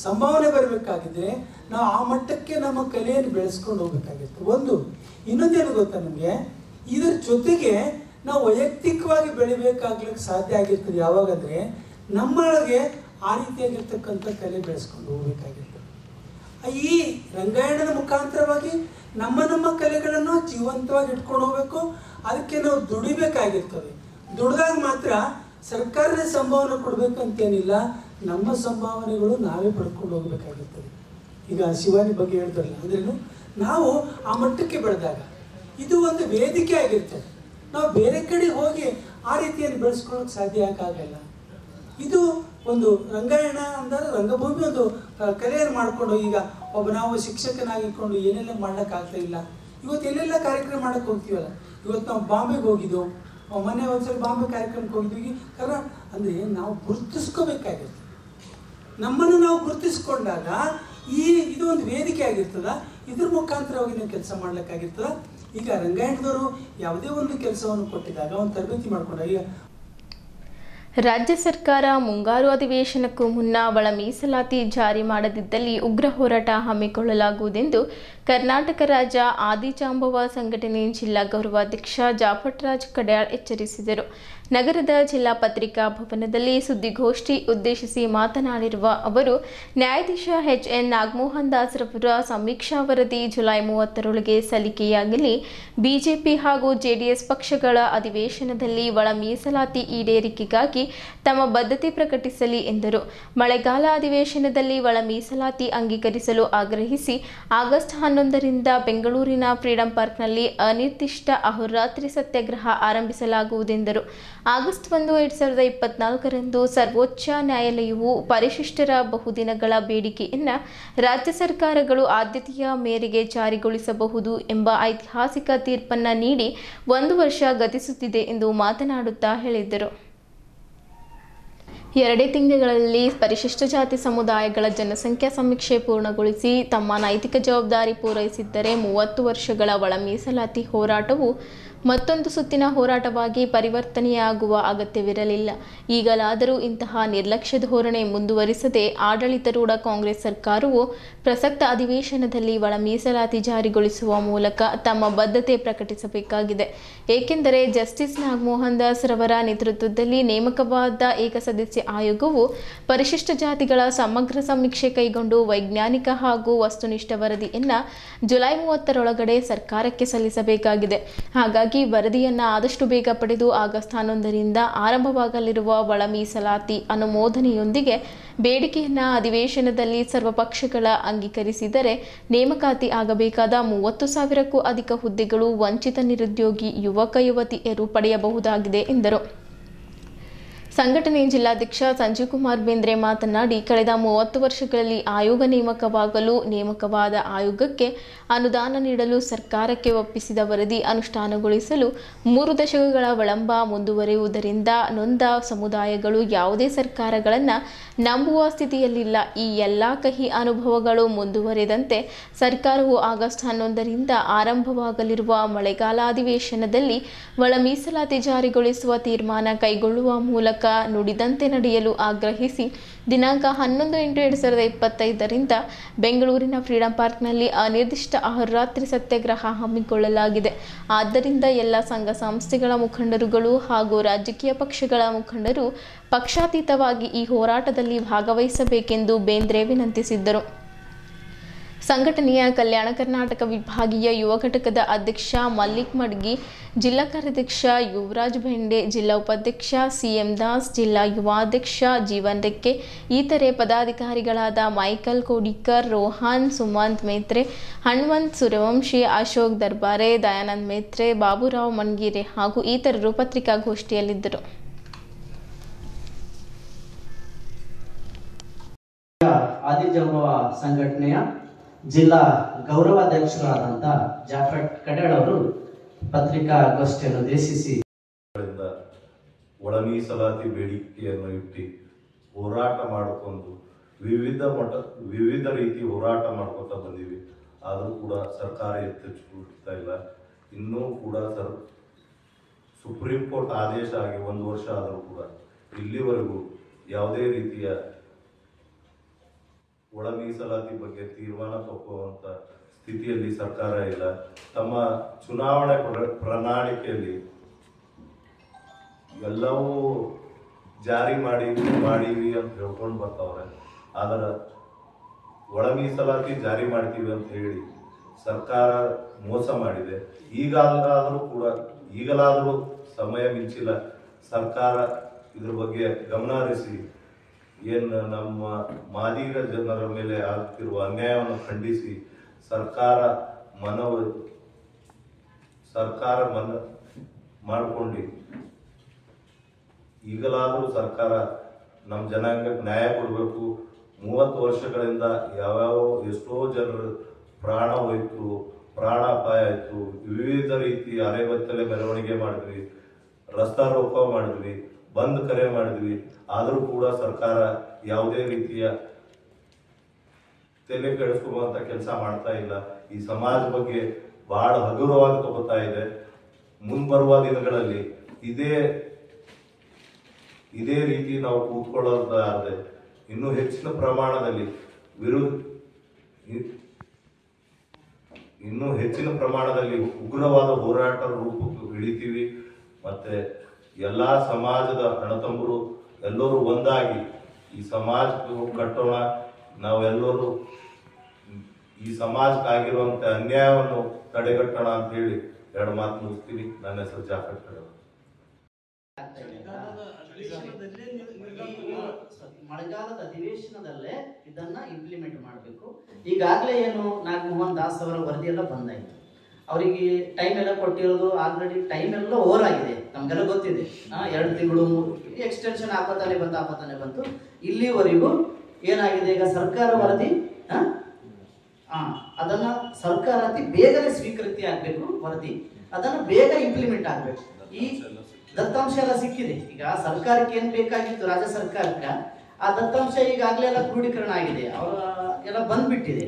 ಸಂಭಾವನೆ ಬರಬೇಕಾಗಿದ್ದರೆ ನಾವು ಆ ಮಟ್ಟಕ್ಕೆ ನಮ್ಮ ಕಲೆಯನ್ನು ಬೆಳೆಸ್ಕೊಂಡು ಹೋಗ್ಬೇಕಾಗಿತ್ತು. ಇನ್ನೊಂದೇನು ಗೊತ್ತಾ ನಮಗೆ, ಇದರ ಜೊತೆಗೆ ನಾವು ವೈಯಕ್ತಿಕವಾಗಿ ಬೆಳಿಬೇಕಾಗ್ಲಿಕ್ಕೆ ಸಾಧ್ಯ ಆಗಿರ್ತದೆ ಯಾವಾಗಂದರೆ ನಮ್ಮೊಳಗೆ ಆ ರೀತಿಯಾಗಿರ್ತಕ್ಕಂಥ ಕಲೆ ಬೆಳೆಸ್ಕೊಂಡು ಹೋಗ್ಬೇಕಾಗಿತ್ತು. ಈ ರಂಗಾಯಣದ ಮುಖಾಂತರವಾಗಿ ನಮ್ಮ ಕಲೆಗಳನ್ನು ಜೀವಂತವಾಗಿ ಇಟ್ಕೊಂಡು ಹೋಗ್ಬೇಕು. ಅದಕ್ಕೆ ನಾವು ದುಡಿಬೇಕಾಗಿರ್ತದೆ. ದುಡಿದಾಗ ಮಾತ್ರ ಸರ್ಕಾರದ ಸಂಭಾವನೆ ಕೊಡಬೇಕಂತೇನಿಲ್ಲ, ನಮ್ಮ ಸಂಭಾವನೆಗಳು ನಾವೇ ಪಡ್ಕೊಂಡು ಹೋಗ್ಬೇಕಾಗಿರ್ತದೆ. ಈಗ ಶಿವಾನಿ ಬಗ್ಗೆ ಹೇಳ್ತಾರಲ್ಲ, ಅಂದ್ರೇನು ನಾವು ಆ ಮಟ್ಟಕ್ಕೆ ಬೆಳೆದಾಗ ಇದು ಒಂದು ವೇದಿಕೆ ಆಗಿರ್ತದೆ. ನಾವು ಬೇರೆ ಕಡೆ ಹೋಗಿ ಆ ರೀತಿಯನ್ನು ಬೆಳೆಸ್ಕೊಳ್ಳೋಕೆ ಸಾಧ್ಯ ಆಗಲ್ಲ. ಇದು ಒಂದು ರಂಗಾಯಣ ಅಂದರೆ ರಂಗಭೂಮಿ ಒಂದು ಕಲೆಯನ್ನು ಮಾಡಿಕೊಂಡು ಈಗ ನಾವು ಶಿಕ್ಷಕನಾಗಿಕೊಂಡು ಏನೆಲ್ಲ ಮಾಡೋಕ್ಕಾಗ್ತಾ ಇಲ್ಲ. ಇವತ್ತು ಎಲ್ಲೆಲ್ಲ ಕಾರ್ಯಕ್ರಮ ಮಾಡೋಕ್ಕೆ ಹೋಗ್ತೀವಲ್ಲ. ಇವತ್ತು ನಾವು ಬಾಂಬೆಗೆ ಹೋಗಿದ್ದೆವು, ಮೊನ್ನೆ ಒಂದ್ಸಲ ಬಾಂಬೆ ಕಾರ್ಯಕ್ರಮಕ್ಕೆ ಹೋಗಿದ್ವಿ. ಕಾರಣ ಅಂದರೆ ನಾವು ಗುರುತಿಸ್ಕೋಬೇಕಾಗಿರ್ತದೆ. ನಮ್ಮನ್ನು ನಾವು ಗುರುತಿಸ್ಕೊಂಡಾಗ ಇದು ಒಂದು ವೇದಿಕೆ ಆಗಿರ್ತದ. ಇದ್ರ ಮುಖಾಂತರವಾಗಿ ನಾವು ಕೆಲಸ ಮಾಡ್ಲಿಕ್ಕಾಗಿರ್ತದ. ಈಗ ರಂಗಾಯಣದವರು ಯಾವುದೇ ಒಂದು ಕೆಲಸವನ್ನು ಕೊಟ್ಟಿದಾಗ ಒಂದು ತರಬೇತಿ ಮಾಡ್ಕೊಂಡಾಗ ರಾಜ್ಯ ಸರ್ಕಾರ ಮುಂಗಾರು ಅಧಿವೇಶನಕ್ಕೂ ಮುನ್ನ ಒಳ ಮೀಸಲಾತಿ ಜಾರಿ ಮಾಡದಿದ್ದಲ್ಲಿ ಉಗ್ರ ಹೋರಾಟ ಹಮ್ಮಿಕೊಳ್ಳಲಾಗುವುದೆಂದು ಕರ್ನಾಟಕ ರಾಜ್ಯ ಆದಿಜಾಂಬವ ಸಂಘಟನೆ ಜಿಲ್ಲಾ ಗೌರವಾಧ್ಯಕ್ಷ ಜಾಫಟ್ರಾಜ್ ಕಡ್ಯಾಳ್ ಎಚ್ಚರಿಸಿದರು. ನಗರದ ಜಿಲ್ಲಾ ಪತ್ರಿಕಾ ಭವನದಲ್ಲಿ ಸುದ್ದಿಗೋಷ್ಠಿ ಉದ್ದೇಶಿಸಿ ಮಾತನಾಡಿರುವ ಅವರು, ನ್ಯಾಯಾಧೀಶ ಎಚ್.ಎನ್. ನಾಗಮೋಹನ್ ದಾಸ್ರವರ ಸಮೀಕ್ಷಾ ವರದಿ ಜುಲೈ 30ರೊಳಗೆ ಸಲ್ಲಿಕೆಯಾಗಲಿ. ಬಿಜೆಪಿ ಹಾಗೂ ಜೆಡಿಎಸ್ ಪಕ್ಷಗಳ ಅಧಿವೇಶನದಲ್ಲಿ ಒಳ ಮೀಸಲಾತಿ ಈಡೇರಿಕೆಗಾಗಿ ತಮ್ಮ ಬದ್ಧತೆ ಪ್ರಕಟಿಸಲಿ ಎಂದರು. ಮಳೆಗಾಲ ಅಧಿವೇಶನದಲ್ಲಿ ಒಳ ಮೀಸಲಾತಿ ಅಂಗೀಕರಿಸಲು ಆಗ್ರಹಿಸಿ ಆಗಸ್ಟ್ 11ರಿಂದ ಬೆಂಗಳೂರಿನ ಫ್ರೀಡಂ ಪಾರ್ಕ್ನಲ್ಲಿ ಅನಿರ್ದಿಷ್ಟ ಅಹೋರಾತ್ರಿ ಸತ್ಯಾಗ್ರಹ ಆರಂಭಿಸಲಾಗುವುದೆಂದರು. ಆಗಸ್ಟ್ 1, 2024ರಂದು ಸರ್ವೋಚ್ಚ ನ್ಯಾಯಾಲಯವು ಪರಿಶಿಷ್ಟರ ಬಹುದಿನಗಳ ಬೇಡಿಕೆಯನ್ನು ರಾಜ್ಯ ಸರ್ಕಾರಗಳು ಆದ್ಯತೆಯ ಮೇರೆಗೆ ಜಾರಿಗೊಳಿಸಬಹುದು ಎಂಬ ಐತಿಹಾಸಿಕ ತೀರ್ಪನ್ನು ನೀಡಿ 1 ವರ್ಷ ಗತಿಸುತ್ತಿದೆ ಎಂದು ಮಾತನಾಡುತ್ತಾ ಹೇಳಿದರು. 2 ತಿಂಗಳಲ್ಲಿ ಪರಿಶಿಷ್ಟ ಜಾತಿ ಸಮುದಾಯಗಳ ಜನಸಂಖ್ಯಾ ಸಮೀಕ್ಷೆ ಪೂರ್ಣಗೊಳಿಸಿ ತಮ್ಮ ನೈತಿಕ ಜವಾಬ್ದಾರಿ ಪೂರೈಸಿದ್ದರೆ 30 ವರ್ಷಗಳ ಒಳ ಮೀಸಲಾತಿ ಹೋರಾಟವು ಮತ್ತೊಂದು ಸುತ್ತಿನ ಹೋರಾಟವಾಗಿ ಪರಿವರ್ತನೆಯಾಗುವ ಅಗತ್ಯವಿರಲಿಲ್ಲ. ಈಗಲಾದರೂ ಇಂತಹ ನಿರ್ಲಕ್ಷ್ಯ ಧೋರಣೆ ಮುಂದುವರಿಸದೆ ಆಡಳಿತಾರೂಢ ಕಾಂಗ್ರೆಸ್ ಸರ್ಕಾರವು ಪ್ರಸಕ್ತ ಅಧಿವೇಶನದಲ್ಲಿ ಒಳ ಮೀಸಲಾತಿ ಜಾರಿಗೊಳಿಸುವ ಮೂಲಕ ತಮ್ಮ ಬದ್ಧತೆ ಪ್ರಕಟಿಸಬೇಕಾಗಿದೆ. ಏಕೆಂದರೆ ಜಸ್ಟಿಸ್ ನಾಗಮೋಹನ್ ದಾಸ್ ರವರ ನೇತೃತ್ವದಲ್ಲಿ ನೇಮಕವಾದ ಏಕಸದಸ್ಯ ಆಯೋಗವು ಪರಿಶಿಷ್ಟ ಜಾತಿಗಳ ಸಮಗ್ರ ಸಮೀಕ್ಷೆ ಕೈಗೊಂಡು ವೈಜ್ಞಾನಿಕ ಹಾಗೂ ವಸ್ತುನಿಷ್ಠ ವರದಿಯನ್ನು ಜುಲೈ 30ರೊಳಗಡೆ ಸರ್ಕಾರಕ್ಕೆ ಸಲ್ಲಿಸಬೇಕಾಗಿದೆ. ಹಾಗಾಗಿ ವರದಿಯನ್ನು ಆದಷ್ಟು ಬೇಗ ಪಡೆದು ಆಗಸ್ಟ್ 11ರಿಂದ ಆರಂಭವಾಗಲಿರುವ ಒಳ ಮೀಸಲಾತಿ ಅನುಮೋದನೆಯೊಂದಿಗೆ ಬೇಡಿಕೆಯನ್ನು ಅಧಿವೇಶನದಲ್ಲಿ ಸರ್ವಪಕ್ಷಗಳ ಅಂಗೀಕರಿಸಿದರೆ ನೇಮಕಾತಿ ಆಗಬೇಕಾದ 30,000ಕ್ಕೂ ಅಧಿಕ ಹುದ್ದೆಗಳು ವಂಚಿತ ನಿರುದ್ಯೋಗಿ ಯುವಕ ಯುವತಿಯರು ಪಡೆಯಬಹುದಾಗಿದೆ ಎಂದರು. ಸಂಘಟನೆ ಜಿಲ್ಲಾಧ್ಯಕ್ಷ ಸಂಜೀವ್ ಕುಮಾರ್ ಬೇಂದ್ರೆ ಮಾತನಾಡಿ, ಕಳೆದ 30 ವರ್ಷಗಳಲ್ಲಿ ಆಯೋಗ ನೇಮಕವಾಗಲು ನೇಮಕವಾದ ಆಯೋಗಕ್ಕೆ ಅನುದಾನ ನೀಡಲು ಸರ್ಕಾರಕ್ಕೆ ಒಪ್ಪಿಸಿದ ವರದಿ ಅನುಷ್ಠಾನಗೊಳಿಸಲು 3 ದಶಕಗಳ ವಿಳಂಬ ಮುಂದುವರಿಯುವುದರಿಂದ ನೊಂದ ಸಮುದಾಯಗಳು ಯಾವುದೇ ಸರ್ಕಾರಗಳನ್ನು ನಂಬುವ ಸ್ಥಿತಿಯಲ್ಲಿಲ್ಲ. ಈ ಎಲ್ಲ ಕಹಿ ಅನುಭವಗಳು ಮುಂದುವರೆದಂತೆ ಸರ್ಕಾರವು ಆಗಸ್ಟ್ 11ರಿಂದ ಆರಂಭವಾಗಲಿರುವ ಮಳೆಗಾಲಾಧಿವೇಶನದಲ್ಲಿ ಒಳ ಮೀಸಲಾತಿ ಜಾರಿಗೊಳಿಸುವ ತೀರ್ಮಾನ ಕೈಗೊಳ್ಳುವ ಮೂಲಕ ನುಡಿದಂತೆ ನಡೆಯಲು ಆಗ್ರಹಿಸಿ ದಿನಾಂಕ 11/8/2025ರಿಂದ ಬೆಂಗಳೂರಿನ ಫ್ರೀಡಂ ಪಾರ್ಕ್ನಲ್ಲಿ ಅನಿರ್ದಿಷ್ಟ ಅಹೋರಾತ್ರಿ ಸತ್ಯಾಗ್ರಹ ಹಮ್ಮಿಕೊಳ್ಳಲಾಗಿದೆ. ಆದ್ದರಿಂದ ಎಲ್ಲ ಸಂಘ ಸಂಸ್ಥೆಗಳ ಮುಖಂಡರುಗಳು ಹಾಗೂ ರಾಜಕೀಯ ಪಕ್ಷಗಳ ಮುಖಂಡರು ಪಕ್ಷಾತೀತವಾಗಿ ಈ ಹೋರಾಟದಲ್ಲಿ ಭಾಗವಹಿಸಬೇಕೆಂದು ಬೇಂದ್ರೆ ವಿನಂತಿಸಿದ್ದರು. ಸಂಘಟನೆಯ ಕಲ್ಯಾಣ ಕರ್ನಾಟಕ ವಿಭಾಗೀಯ ಯುವ ಘಟಕದ ಅಧ್ಯಕ್ಷ ಮಲ್ಲಿಕ್ ಮಡ್ಗಿ, ಜಿಲ್ಲಾ ಕಾರ್ಯಾಧ್ಯಕ್ಷ ಯುವರಾಜ್ ಭೆಂಡೆ, ಜಿಲ್ಲಾ ಉಪಾಧ್ಯಕ್ಷ ಸಿಎಂ ದಾಸ್, ಜಿಲ್ಲಾ ಯುವಾಧ್ಯಕ್ಷ ಜೀವನ್ ರೆಕ್ಕೆ, ಇತರೆ ಪದಾಧಿಕಾರಿಗಳಾದ ಮೈಕಲ್ ಕೋಡಿಕರ್, ರೋಹನ್, ಸುಮಂತ್ ಮೇತ್ರೆ, ಹನುಮಂತ್ ಸೂರ್ಯವಂಶಿ, ಅಶೋಕ್ ದರ್ಬಾರೆ, ದಯಾನಂದ್ ಮೇತ್ರೆ, ಬಾಬುರಾವ್ ಮಣ್ಗೀರೆ ಹಾಗೂ ಇತರರು ಪತ್ರಿಕಾಗೋಷ್ಠಿಯಲ್ಲಿದ್ದರು. ಆದಿಜಾಂಬವ ಸಂಘಟನೆಯ ಜಿಲ್ಲಾ ಗೌರವಾಧ್ಯಕ್ಷರಾದಂಥ ಜಾಫರ್ ಕಡೇಳ್ ಅವರು ಪತ್ರಿಕಾಗೋಷ್ಠಿಯನ್ನು ಉದ್ದೇಶಿಸಿ ಒಳ ಮೀಸಲಾತಿ ಬೇಡಿಕೆಯನ್ನು ಇಟ್ಟು ಹೋರಾಟ ಮಾಡಿಕೊಂಡು ವಿವಿಧ ರೀತಿ ಹೋರಾಟ ಮಾಡ್ಕೊತಾ ಬಂದೀವಿ. ಆದರೂ ಕೂಡ ಸರ್ಕಾರ ಎಚ್ಚೆತ್ತುಕೊಳ್ತಾ ಇಲ್ಲ. ಇನ್ನೂ ಕೂಡ ಸುಪ್ರೀಂ ಕೋರ್ಟ್ ಆದೇಶ ಆಗಿ 1 ವರ್ಷ ಆದರೂ ಕೂಡ ಇಲ್ಲಿವರೆಗೂ ಯಾವುದೇ ರೀತಿಯ ಒಳ ಮೀಸಲಾತಿ ಬಗ್ಗೆ ತೀರ್ಮಾನ ತಗೊಳ್ಳುವಂತ ಸ್ಥಿತಿಯಲ್ಲಿ ಸರ್ಕಾರ ಇಲ್ಲ. ತಮ್ಮ ಚುನಾವಣೆ ಪ್ರಣಾಳಿಕೆಯಲ್ಲಿ ಎಲ್ಲವೂ ಜಾರಿ ಮಾಡೀವಿ ಅಂತ ಹೇಳ್ಕೊಂಡು ಬರ್ತಾವ್ರೆ. ಆದರೆ ಒಳ ಮೀಸಲಾತಿ ಜಾರಿ ಮಾಡ್ತೀವಿ ಅಂತ ಹೇಳಿ ಸರ್ಕಾರ ಮೋಸ ಮಾಡಿದೆ. ಈಗಲಾದರೂ ಸಮಯ ಮಿಂಚಿಲ್ಲ. ಸರ್ಕಾರ ಇದ್ರ ಬಗ್ಗೆ ಗಮನ ಹರಿಸಿ ಏನು ನಮ್ಮ ಮಾದಿಗ ಜನರ ಮೇಲೆ ಆಗ್ತಿರುವ ಅನ್ಯಾಯವನ್ನು ಖಂಡಿಸಿ ಸರ್ಕಾರ ಮಾಡಿಕೊಂಡು ಈಗಲಾದರೂ ಸರ್ಕಾರ ನಮ್ಮ ಜನಾಂಗಕ್ಕೆ ನ್ಯಾಯ ಕೊಡಬೇಕು. 30 ವರ್ಷಗಳಿಂದ ಎಷ್ಟೋ ಜನರು ಪ್ರಾಣ ಹೋಯ್ತು, ಪ್ರಾಣಾಪಾಯ ಆಯ್ತು. ವಿವಿಧ ರೀತಿ ಅರೆಬತ್ತಲೆ ಮೆರವಣಿಗೆ ಮಾಡಿದ್ವಿ, ರಸ್ತಾ ರೋಕ ಮಾಡಿದ್ವಿ, ಬಂದ್ ಕರೆ ಮಾಡಿದ್ವಿ. ಆದರೂ ಕೂಡ ಸರ್ಕಾರ ಯಾವುದೇ ರೀತಿಯ ತಲೆ ಕೆಡಿಸ್ಕೊಳ್ಳುವಂತ ಕೆಲಸ ಮಾಡ್ತಾ ಇಲ್ಲ. ಈ ಸಮಾಜ ಬಗ್ಗೆ ಬಹಳ ಹಗುರವಾಗಿ ತಗೋತಾ ಇದೆ. ಮುಂಬರುವ ದಿನಗಳಲ್ಲಿ ಇದೇ ರೀತಿ ನಾವು ಕೂತ್ಕೊಳ್ಳೋದಾದ್ರೆ ಇನ್ನೂ ಹೆಚ್ಚಿನ ಪ್ರಮಾಣದಲ್ಲಿ ಉಗ್ರವಾದ ಹೋರಾಟ ರೂಪಕ್ಕೆ ಇಳಿತೀವಿ. ಮತ್ತೆ ಎಲ್ಲಾ ಸಮಾಜದ ಅಣ್ಣತಮ್ಮರು ಎಲ್ಲರೂ ಒಂದಾಗಿ ಈ ಸಮಾಜಕ್ಕೆ ಕಟ್ಟೋಣ. ನಾವೆಲ್ಲರೂ ಈ ಸಮಾಜಕ್ಕಾಗಿರುವಂತ ಅನ್ಯಾಯವನ್ನು ತಡೆಗಟ್ಟೋಣ ಅಂತ ಹೇಳಿ 2 ಮಾತು ಮುಗಿಸ್ತೀನಿ. ನನ್ನ ಹೆಸರು ಜಾಫರ್ ಕಡೇಳ್. ಮಳೆಗಾಲದ ಅಧಿವೇಶನದಲ್ಲೇ ಇದನ್ನ ಇಂಪ್ಲಿಮೆಂಟ್ ಮಾಡಬೇಕು. ಈಗಾಗಲೇ ಏನು ನಾಗಮೋಹನ್ ದಾಸ್ ಅವರ ವರದಿಯೆಲ್ಲ ಬಂದಾಯ್ತು. ಅವರಿಗೆ ಟೈಮ್ ಎಲ್ಲ ಕೊಟ್ಟಿರೋದು ಆಲ್ರೆಡಿ ಟೈಮ್ ಎಲ್ಲ ಓವರ್ ಆಗಿದೆ. ನಮ್ಗೆಲ್ಲ ಗೊತ್ತಿದೆ. 2 ತಿಂಗಳು 3 ಎಕ್ಸ್ಟೆನ್ಷನ್ ಆಪತ್ತಾನೆ ಬಂತು. ಇಲ್ಲಿವರೆಗೂ ಏನಾಗಿದೆ, ಈಗ ಸರ್ಕಾರ ವರದಿ ಅದನ್ನ ಸರ್ಕಾರ ಅತಿ ಬೇಗನೆ ಸ್ವೀಕೃತಿ ಆಗ್ಬೇಕು. ವರದಿ ಅದನ್ನು ಬೇಗ ಇಂಪ್ಲಿಮೆಂಟ್ ಆಗ್ಬೇಕು. ದತ್ತಾಂಶ ಎಲ್ಲ ಸಿಕ್ಕಿದೆ. ಈಗ ಸರ್ಕಾರಕ್ಕೆ ಏನು ಬೇಕಾಗಿತ್ತು, ರಾಜ್ಯ ಸರ್ಕಾರಕ್ಕೆ ಆ ದತ್ತಾಂಶ ಈಗಾಗಲೇ ಎಲ್ಲ ಕ್ರೋಢೀಕರಣ ಆಗಿದೆ, ಅವರ ಎಲ್ಲ ಬಂದ್ಬಿಟ್ಟಿದೆ.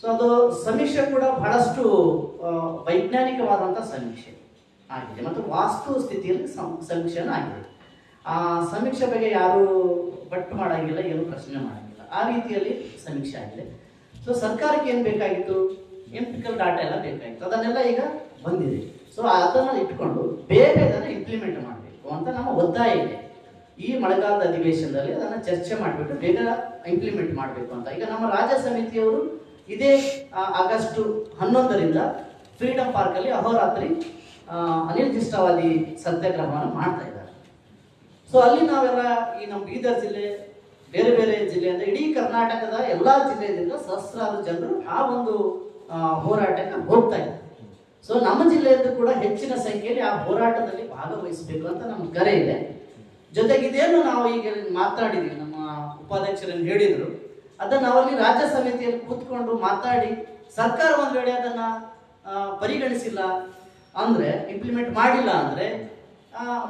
ಸೊ ಅದು ಸಮೀಕ್ಷೆ ಕೂಡ ಬಹಳಷ್ಟು ವೈಜ್ಞಾನಿಕವಾದಂಥ ಸಮೀಕ್ಷೆ ಆಗಿದೆ ಮತ್ತು ವಾಸ್ತು ಸ್ಥಿತಿಯಲ್ಲಿ ಸಮೀಕ್ಷೆನೂ ಆಗಿದೆ. ಆ ಸಮೀಕ್ಷೆ ಬಗ್ಗೆ ಯಾರು ಬಟ್ಟು ಮಾಡೋಂಗಿಲ್ಲ, ಏನು ಪ್ರಶ್ನೆ ಮಾಡೋಂಗಿಲ್ಲ, ಆ ರೀತಿಯಲ್ಲಿ ಸಮೀಕ್ಷೆ ಆಗಿದೆ. ಸೊ ಸರ್ಕಾರಕ್ಕೆ ಏನು ಬೇಕಾಗಿತ್ತು, ಎಂಪಿಕಲ್ ಡಾಟಾ ಎಲ್ಲ ಬೇಕಾಗಿತ್ತು, ಅದನ್ನೆಲ್ಲ ಈಗ ಬಂದಿದೆ. ಸೊ ಅದನ್ನು ಇಟ್ಕೊಂಡು ಬೇಗ ಇದನ್ನು ಇಂಪ್ಲಿಮೆಂಟ್ ಮಾಡಬೇಕು ಅಂತ ನಮ್ಮ ಒತ್ತಾಯ ಇದೆ. ಈ ಮಳೆಗಾಲದ ಅಧಿವೇಶನದಲ್ಲಿ ಅದನ್ನು ಚರ್ಚೆ ಮಾಡಿಬಿಟ್ಟು ಬೇಗ ಇಂಪ್ಲಿಮೆಂಟ್ ಮಾಡಬೇಕು ಅಂತ. ಈಗ ನಮ್ಮ ರಾಜ್ಯ ಸಮಿತಿಯವರು ಇದೇ ಆಗಸ್ಟ್ 11ರಿಂದ ಫ್ರೀಡಮ್ ಪಾರ್ಕಲ್ಲಿ ಅಹೋರಾತ್ರಿ ಅನಿರ್ದಿಷ್ಟಾವಧಿ ಸತ್ಯಾಗ್ರಹವನ್ನು ಮಾಡ್ತಾ ಇದ್ದಾರೆ. ಸೊ ಅಲ್ಲಿ ನಾವೆಲ್ಲ ಈ ನಮ್ಮ ಬೀದರ್ ಜಿಲ್ಲೆ, ಬೇರೆ ಬೇರೆ ಜಿಲ್ಲೆಯಿಂದ, ಇಡೀ ಕರ್ನಾಟಕದ ಎಲ್ಲ ಜಿಲ್ಲೆಯಿಂದ ಸಹಸ್ರಾರು ಜನರು ಆ ಒಂದು ಹೋರಾಟಕ್ಕೆ ಹೋಗ್ತಾ ಇದ್ದಾರೆ. ಸೊ ನಮ್ಮ ಜಿಲ್ಲೆಯಿಂದ ಕೂಡ ಹೆಚ್ಚಿನ ಸಂಖ್ಯೆಯಲ್ಲಿ ಆ ಹೋರಾಟದಲ್ಲಿ ಭಾಗವಹಿಸಬೇಕು ಅಂತ ನಮ್ಮ ಕರೆ ಇದೆ. ಜೊತೆಗೆ ಇದೇನು ನಾವು ಈಗ ಮಾತಾಡಿದ್ವಿ, ನಮ್ಮ ಉಪಾಧ್ಯಕ್ಷರನ್ನು ಹೇಳಿದ್ರು, ಅದನ್ನು ನಾವಲ್ಲಿ ರಾಜ್ಯ ಸಮಿತಿಯಲ್ಲಿ ಕೂತ್ಕೊಂಡು ಮಾತಾಡಿ ಸರ್ಕಾರ ಒಂದು ವೇಳೆ ಅದನ್ನು ಪರಿಗಣಿಸಿಲ್ಲ ಅಂದರೆ, ಇಂಪ್ಲಿಮೆಂಟ್ ಮಾಡಿಲ್ಲ ಅಂದರೆ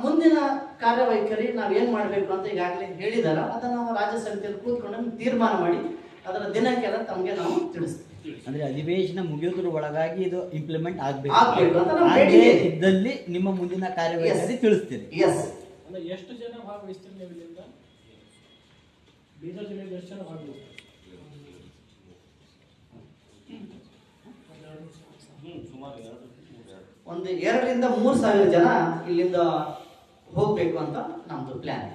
ಮುಂದಿನ ಕಾರ್ಯವೈಖರಿ ನಾವೇನು ಮಾಡಬೇಕು ಅಂತ ಈಗಾಗಲೇ ಹೇಳಿದಾರ, ಅದನ್ನು ನಾವು ರಾಜ್ಯ ಸಮಿತಿಯಲ್ಲಿ ಕೂತ್ಕೊಂಡು ತೀರ್ಮಾನ ಮಾಡಿ ಅದರ ದಿನಕ್ಕೆಲ್ಲ ತಮಗೆ ನಾವು ತಿಳಿಸ್ತೀವಿ. ಅಂದ್ರೆ ಅಧಿವೇಶನ ಮುಗಿಯೋದ್ರ ಒಳಗಾಗಿ ಇದು ಇಂಪ್ಲಿಮೆಂಟ್ ಆಗ್ಬೇಕು ಅಂತ ನಾವು ಇದ್ದಲ್ಲಿ ನಿಮ್ಮ ಮುಂದಿನ ಕಾರ್ಯವೈಖರಿ ತಿಳಿಸ್ತೀರಿ. ಎಷ್ಟು ಜನ ಭಾಗವಹಿಸ್ತೀರಿ ನೀವು ಇಲ್ಲಿಂದ? ಬೀದರ್ ಜಿಲ್ಲೆಯಲ್ಲಿ ಎಷ್ಟು ಜನ ಭಾಗವಹಿಸ್ತಾರೆ? ಒಂದು 2,000 to 3,000 ಜನ ಇಲ್ಲಿಂದ ಹೋಗ್ಬೇಕು ಅಂತ ನಮ್ದು ಪ್ಲಾನ್.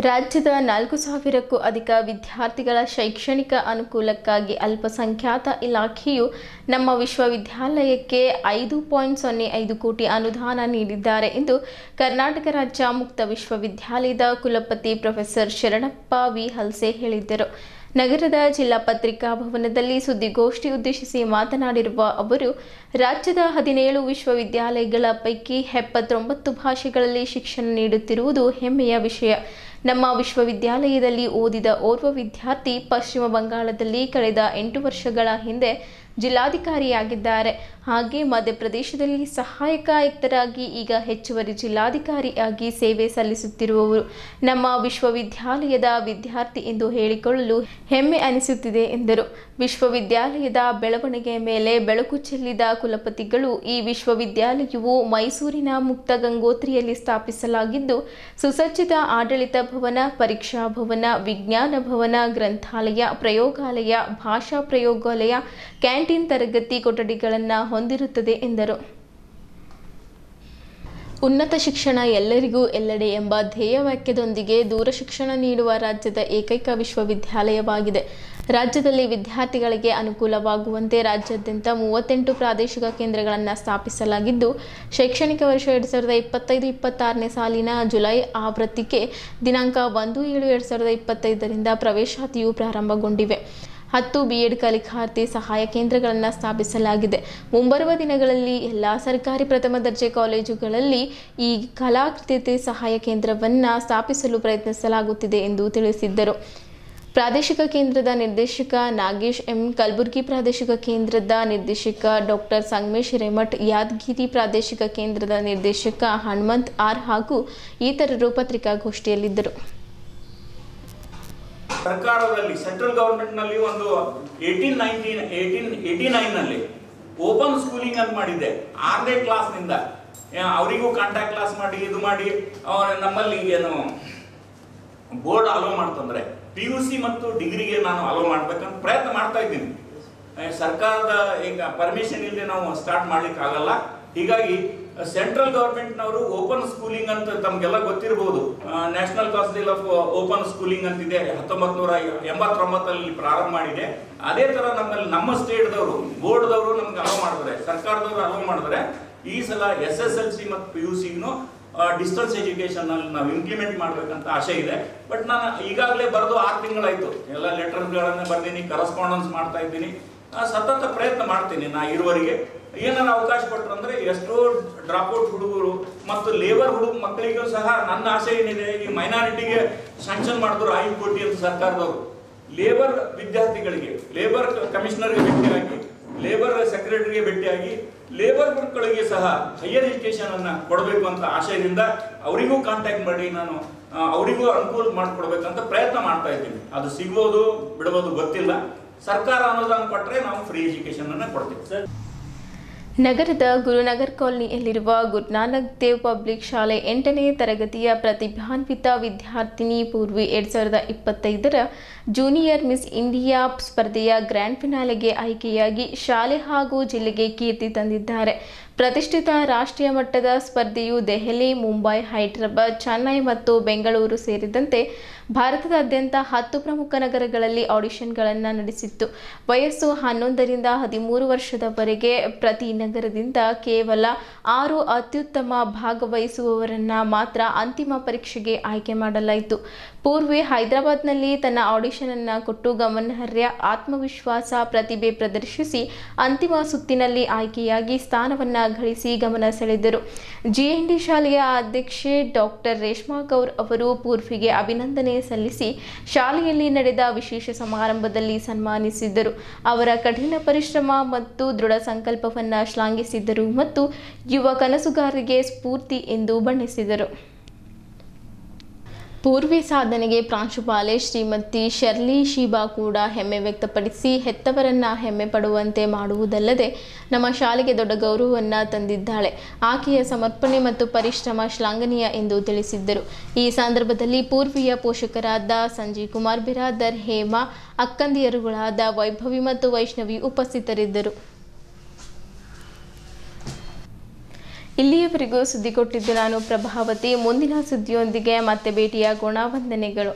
ರಾಜ್ಯದ 4,000ಕ್ಕೂ ಅಧಿಕ ವಿದ್ಯಾರ್ಥಿಗಳ ಶೈಕ್ಷಣಿಕ ಅನುಕೂಲಕ್ಕಾಗಿ ಅಲ್ಪಸಂಖ್ಯಾತ ಇಲಾಖೆಯು ನಮ್ಮ ವಿಶ್ವವಿದ್ಯಾಲಯಕ್ಕೆ 5.05 ಕೋಟಿ ಅನುದಾನ ನೀಡಿದ್ದಾರೆ ಎಂದು ಕರ್ನಾಟಕ ರಾಜ್ಯ ಮುಕ್ತ ವಿಶ್ವವಿದ್ಯಾಲಯದ ಕುಲಪತಿ ಪ್ರೊಫೆಸರ್ ಶರಣಪ್ಪ ವಿ ಹಲ್ಸೆ ಹೇಳಿದ್ದರು. ನಗರದ ಜಿಲ್ಲಾ ಪತ್ರಿಕಾ ಭವನದಲ್ಲಿ ಸುದ್ದಿಗೋಷ್ಠಿ ಉದ್ದೇಶಿಸಿ ಮಾತನಾಡಿರುವ ಅವರು, ರಾಜ್ಯದ 17 ವಿಶ್ವವಿದ್ಯಾಲಯಗಳ ಪೈಕಿ 79 ಭಾಷೆಗಳಲ್ಲಿ ಶಿಕ್ಷಣ ನೀಡುತ್ತಿರುವುದು ಹೆಮ್ಮೆಯ ವಿಷಯ. ನಮ್ಮ ವಿಶ್ವವಿದ್ಯಾಲಯದಲ್ಲಿ ಓದಿದ ಓರ್ವ ವಿದ್ಯಾರ್ಥಿ ಪಶ್ಚಿಮ ಬಂಗಾಳದಲ್ಲಿ ಕಳೆದ 8 ವರ್ಷಗಳ ಹಿಂದೆ ಜಿಲ್ಲಾಧಿಕಾರಿಯಾಗಿದ್ದಾರೆ. ಹಾಗೆ ಮಧ್ಯಪ್ರದೇಶದಲ್ಲಿ ಸಹಾಯಕ ಆಯುಕ್ತರಾಗಿ ಈಗ ಹೆಚ್ಚುವರಿ ಜಿಲ್ಲಾಧಿಕಾರಿಯಾಗಿ ಸೇವೆ ಸಲ್ಲಿಸುತ್ತಿರುವವರು ನಮ್ಮ ವಿಶ್ವವಿದ್ಯಾಲಯದ ವಿದ್ಯಾರ್ಥಿ ಎಂದು ಹೇಳಿಕೊಳ್ಳಲು ಹೆಮ್ಮೆ ಅನಿಸುತ್ತಿದೆ ಎಂದರು. ವಿಶ್ವವಿದ್ಯಾಲಯದ ಬೆಳವಣಿಗೆ ಮೇಲೆ ಬೆಳಕು ಚೆಲ್ಲಿದ ಕುಲಪತಿಗಳು, ಈ ವಿಶ್ವವಿದ್ಯಾಲಯವು ಮೈಸೂರಿನ ಮುಕ್ತ ಗಂಗೋತ್ರಿಯಲ್ಲಿ ಸ್ಥಾಪಿಸಲಾಗಿದ್ದು, ಸುಸಜ್ಜಿತ ಆಡಳಿತ ಭವನ, ಪರೀಕ್ಷಾ ಭವನ, ವಿಜ್ಞಾನ ಭವನ, ಗ್ರಂಥಾಲಯ, ಪ್ರಯೋಗಾಲಯ, ಭಾಷಾ ಪ್ರಯೋಗಾಲಯ, ಕ್ಯಾಂಟೀನ್, ತರಗತಿ ಕೊಠಡಿಗಳನ್ನು ಹೊಂದಿರುತ್ತದೆ ಎಂದರು. ಉನ್ನತ ಶಿಕ್ಷಣ ಎಲ್ಲರಿಗೂ ಎಲ್ಲೆಡೆ ಎಂಬ ಧ್ಯೇಯವಾಕ್ಯದೊಂದಿಗೆ ದೂರ ಶಿಕ್ಷಣ ನೀಡುವ ರಾಜ್ಯದ ಏಕೈಕ ವಿಶ್ವವಿದ್ಯಾಲಯವಾಗಿದೆ. ರಾಜ್ಯದಲ್ಲಿ ವಿದ್ಯಾರ್ಥಿಗಳಿಗೆ ಅನುಕೂಲವಾಗುವಂತೆ ರಾಜ್ಯಾದ್ಯಂತ 38 ಪ್ರಾದೇಶಿಕ ಕೇಂದ್ರಗಳನ್ನು ಸ್ಥಾಪಿಸಲಾಗಿದ್ದು, ಶೈಕ್ಷಣಿಕ ವರ್ಷ 2025-26ನೇ ಸಾಲಿನ ಜುಲೈ ಆವೃತ್ತಿಗೆ ದಿನಾಂಕ 1/7/2025ರಿಂದ ಪ್ರವೇಶಾತಿಯು ಪ್ರಾರಂಭಗೊಂಡಿವೆ. 10 B.Ed ಕಲಿಕಾರ್ಥಿ ಸಹಾಯ ಕೇಂದ್ರಗಳನ್ನು ಸ್ಥಾಪಿಸಲಾಗಿದೆ. ಮುಂಬರುವ ದಿನಗಳಲ್ಲಿ ಎಲ್ಲ ಸರ್ಕಾರಿ ಪ್ರಥಮ ದರ್ಜೆ ಕಾಲೇಜುಗಳಲ್ಲಿ ಈ ಕಲಾಕೃತಿ ಸಹಾಯ ಕೇಂದ್ರವನ್ನು ಸ್ಥಾಪಿಸಲು ಪ್ರಯತ್ನಿಸಲಾಗುತ್ತಿದೆ ಎಂದು ತಿಳಿಸಿದ್ದರು. ಪ್ರಾದೇಶಿಕ ಕೇಂದ್ರದ ನಿರ್ದೇಶಕ ನಾಗೇಶ್ ಎಂ, ಕಲಬುರಗಿ ಪ್ರಾದೇಶಿಕ ಕೇಂದ್ರದ ನಿರ್ದೇಶಕ ಡಾಕ್ಟರ್ ಸಂಗಮೇಶ್ ಹಿರೇಮಠ್, ಯಾದಗಿರಿ ಪ್ರಾದೇಶಿಕ ಕೇಂದ್ರದ ನಿರ್ದೇಶಕ ಹನುಮಂತ್ ಆರ್ ಹಾಗೂ ಇತರರು ಪತ್ರಿಕಾಗೋಷ್ಠಿಯಲ್ಲಿದ್ದರು. ಸರ್ಕಾರದಲ್ಲಿ ಸೆಂಟ್ರಲ್ ಗವರ್ಮೆಂಟ್ ನಲ್ಲಿ ಒಂದು 1889 ನಲ್ಲಿ ಓಪನ್ ಸ್ಕೂಲಿಂಗ್ ಅಂತ ಮಾಡಿದೆ. 6ನೇ ಕ್ಲಾಸ್ ನಿಂದ ಅವರಿಗೂ ಕಾಂಟ್ಯಾಕ್ಟ್ ಕ್ಲಾಸ್ ಮಾಡಿ ಇದು ಮಾಡಿ ನಮ್ಮಲ್ಲಿ ಏನು ಬೋರ್ಡ್ ಅಲೋ ಮಾಡ್ತಂದ್ರೆ PUC ಮತ್ತು ಡಿಗ್ರಿಗೆ ನಾನು ಅಲೋ ಮಾಡ್ಬೇಕಂತ ಪ್ರಯತ್ನ ಮಾಡ್ತಾ ಇದ್ದೀನಿ. ಸರ್ಕಾರದ ಈಗ ಪರ್ಮಿಷನ್ ಇಲ್ಲದೆ ನಾವು ಸ್ಟಾರ್ಟ್ ಮಾಡ್ಲಿಕ್ಕೆ ಆಗಲ್ಲ. ಹೀಗಾಗಿ ಸೆಂಟ್ರಲ್ ಗವರ್ಮೆಂಟ್ನವರು ಓಪನ್ ಸ್ಕೂಲಿಂಗ್ ಅಂತ ತಮಗೆಲ್ಲ ಗೊತ್ತಿರಬಹುದು. National council of open schooling ಅಂತಿದೆ, 1989 ಪ್ರಾರಂಭ ಮಾಡಿದೆ. ಅದೇ ತರ ನಮ್ಮಲ್ಲಿ ನಮ್ಮ ಸ್ಟೇಟ್ದವರು ಬೋರ್ಡ್ದವರು ನಮ್ಗೆ ಅಲೋ ಮಾಡಿದ್ರೆ, ಸರ್ಕಾರದವರು ಅಲೋ ಮಾಡಿದ್ರೆ, ಈ ಸಲ SSLC ಮತ್ತು PUCನು ಡಿಸ್ಟೆನ್ಸ್ ಎಜುಕೇಶನ್ ಅಲ್ಲಿ ನಾವು ಇಂಪ್ಲಿಮೆಂಟ್ ಮಾಡ್ಬೇಕಂತ ಆಸೆ ಇದೆ. ಬಟ್ ನಾನು ಈಗಾಗಲೇ ಬರೆದು 6 ತಿಂಗಳಾಯ್ತು. ಎಲ್ಲ ಲೆಟರ್ಗಳನ್ನ ಬರ್ದೀನಿ, ಕರೆಸ್ಪಾಂಡೆನ್ಸ್ ಮಾಡ್ತಾ ಇದ್ದೀನಿ, ಸತತ ಪ್ರಯತ್ನ ಮಾಡ್ತೀನಿ. ನಾ ಇರುವವರೆಗೆ ಏನಾರ ಅವಕಾಶ ಕೊಟ್ಟರಂದ್ರೆ ಎಷ್ಟೋ ಡ್ರಾಪ್ಔಟ್ ಹುಡುಗರು ಮತ್ತು ಲೇಬರ್ ಮಕ್ಕಳಿಗೂ ಸಹ ನನ್ನ ಆಸೆ ಏನಿದೆ, ಈ ಮೈನಾರಿಟಿಗೆ ಸ್ಯಾಂಕ್ಷನ್ ಮಾಡಿದ್ರು 5 ಕೋಟಿ ಅಂತ ಸರ್ಕಾರದವರು ಲೇಬರ್ ವಿದ್ಯಾರ್ಥಿಗಳಿಗೆ, ಲೇಬರ್ ಕಮಿಷನರ್ಗೆ ಭೇಟಿಯಾಗಿ ಲೇಬರ್ ಸೆಕ್ರೆಟರಿಗೆ ಭೇಟಿಯಾಗಿ ಲೇಬರ್ ವರ್ಕ್ಗಳಿಗೆ ಸಹ ಹೈಯರ್ ಎಜುಕೇಶನ್ ಅನ್ನ ಕೊಡಬೇಕು ಅಂತ ಆಶಯದಿಂದ ಅವರಿಗೂ ಕಾಂಟ್ಯಾಕ್ಟ್ ಮಾಡಿ ನಾನು ಅವರಿಗೂ ಅನುಕೂಲ ಮಾಡಿಕೊಡ್ಬೇಕಂತ ಪ್ರಯತ್ನ ಮಾಡ್ತಾ ಇದ್ದೀನಿ. ಅದು ಸಿಗ್ಬೋದು ಬಿಡ್ಬೋದು ಗೊತ್ತಿಲ್ಲ. ಸರ್ಕಾರ ಅನುದಾನ ಕೊಟ್ಟರೆ ನಾವು ಫ್ರೀ ಎಜುಕೇಶನ್ ಅನ್ನ ಕೊಡ್ತೀವಿ ಸರ್. ನಗರದ ಗುರುನಗರ್ ಕಾಲೋನಿಯಲ್ಲಿರುವ ಗುರುನಾನಕ್ ದೇವ್ ಪಬ್ಲಿಕ್ ಶಾಲೆ 8ನೇ ತರಗತಿಯ ಪ್ರತಿಭಾನ್ವಿತ ವಿದ್ಯಾರ್ಥಿನಿ ಪೂರ್ವಿ 2025ರ ಜೂನಿಯರ್ ಮಿಸ್ ಇಂಡಿಯಾ ಸ್ಪರ್ಧೆಯ ಗ್ರ್ಯಾಂಡ್ ಫಿನಾಲೆಗೆ ಆಯ್ಕೆಯಾಗಿ ಶಾಲೆ ಹಾಗೂ ಜಿಲ್ಲೆಗೆ ಕೀರ್ತಿ ತಂದಿದ್ದಾರೆ. ಪ್ರತಿಷ್ಠಿತ ರಾಷ್ಟ್ರೀಯ ಮಟ್ಟದ ಸ್ಪರ್ಧೆಯು ದೆಹಲಿ, ಮುಂಬೈ, ಹೈದರಾಬಾದ್, ಚೆನ್ನೈ ಮತ್ತು ಬೆಂಗಳೂರು ಸೇರಿದಂತೆ ಭಾರತದಾದ್ಯಂತ 10 ಪ್ರಮುಖ ನಗರಗಳಲ್ಲಿ ಆಡಿಷನ್ಗಳನ್ನು ನಡೆಸಿತ್ತು. ವಯಸ್ಸು 11ರಿಂದ 13 ವರ್ಷದವರೆಗೆ ಪ್ರತಿ ನಗರದಿಂದ ಕೇವಲ 6 ಅತ್ಯುತ್ತಮ ಭಾಗವಹಿಸುವವರನ್ನು ಮಾತ್ರ ಅಂತಿಮ ಪರೀಕ್ಷೆಗೆ ಆಯ್ಕೆ ಮಾಡಲಾಯಿತು. ಪೂರ್ವಿ ಹೈದರಾಬಾದ್ನಲ್ಲಿ ತನ್ನ ಆಡಿಷನ್ ಅನ್ನು ಕೊಟ್ಟು ಗಮನಾರ್ಹ ಆತ್ಮವಿಶ್ವಾಸ, ಪ್ರತಿಭೆ ಪ್ರದರ್ಶಿಸಿ ಅಂತಿಮ ಸುತ್ತಿನಲ್ಲಿ ಆಯ್ಕೆಯಾಗಿ ಸ್ಥಾನವನ್ನು ಗಳಿಸಿ ಗಮನ ಸೆಳೆದರು. GND ಶಾಲೆಯ ಅಧ್ಯಕ್ಷೆ ಡಾಕ್ಟರ್ ರೇಷ್ಮಾ ಗೌರ್ ಅವರು ಪೂರ್ವಿಗೆ ಅಭಿನಂದನೆ ಸಲ್ಲಿಸಿ ಶಾಲೆಯಲ್ಲಿ ನಡೆದ ವಿಶೇಷ ಸಮಾರಂಭದಲ್ಲಿ ಸನ್ಮಾನಿಸಿದರು. ಅವರ ಕಠಿಣ ಪರಿಶ್ರಮ ಮತ್ತು ದೃಢ ಸಂಕಲ್ಪವನ್ನು ಶ್ಲಾಘಿಸಿದರು ಮತ್ತು ಯುವ ಕನಸುಗಾರರಿಗೆ ಸ್ಫೂರ್ತಿ ಎಂದು ಬಣ್ಣಿಸಿದರು. ಪೂರ್ವಿ ಸಾಧನೆಗೆ ಪ್ರಾಂಶುಪಾಲೆ ಶ್ರೀಮತಿ ಶರ್ಲಿ ಶೀಬಾ ಕೂಡ ಹೆಮ್ಮೆ ವ್ಯಕ್ತಪಡಿಸಿ ಹೆತ್ತವರನ್ನ ಹೆಮ್ಮೆ ಪಡುವಂತೆ ಮಾಡುವುದಲ್ಲದೆ ನಮ್ಮ ಶಾಲೆಗೆ ದೊಡ್ಡ ಗೌರವವನ್ನು ತಂದಿದ್ದಾಳೆ. ಆಕೆಯ ಸಮರ್ಪಣೆ ಮತ್ತು ಪರಿಶ್ರಮ ಶ್ಲಾಘನೀಯ ಎಂದು ತಿಳಿಸಿದ್ದರು. ಈ ಸಂದರ್ಭದಲ್ಲಿ ಪೂರ್ವಿಯ ಪೋಷಕರಾದ ಸಂಜೀವ್ ಕುಮಾರ್ ಬಿರಾದರ್, ಹೇಮಾ, ಅಕ್ಕಂದಿಯರುಗಳಾದ ವೈಭವಿ ಮತ್ತು ವೈಷ್ಣವಿ ಉಪಸ್ಥಿತರಿದ್ದರು. ಇಲ್ಲಿಯವರೆಗೂ ಸುದ್ದಿ ಕೊಟ್ಟಿದ್ದು ನಾನು ಪ್ರಭಾವತಿ. ಮುಂದಿನ ಸುದ್ದಿಯೊಂದಿಗೆ ಮತ್ತೆ ಭೇಟಿಯಾಗೋಣ. ವಂದನೆಗಳು.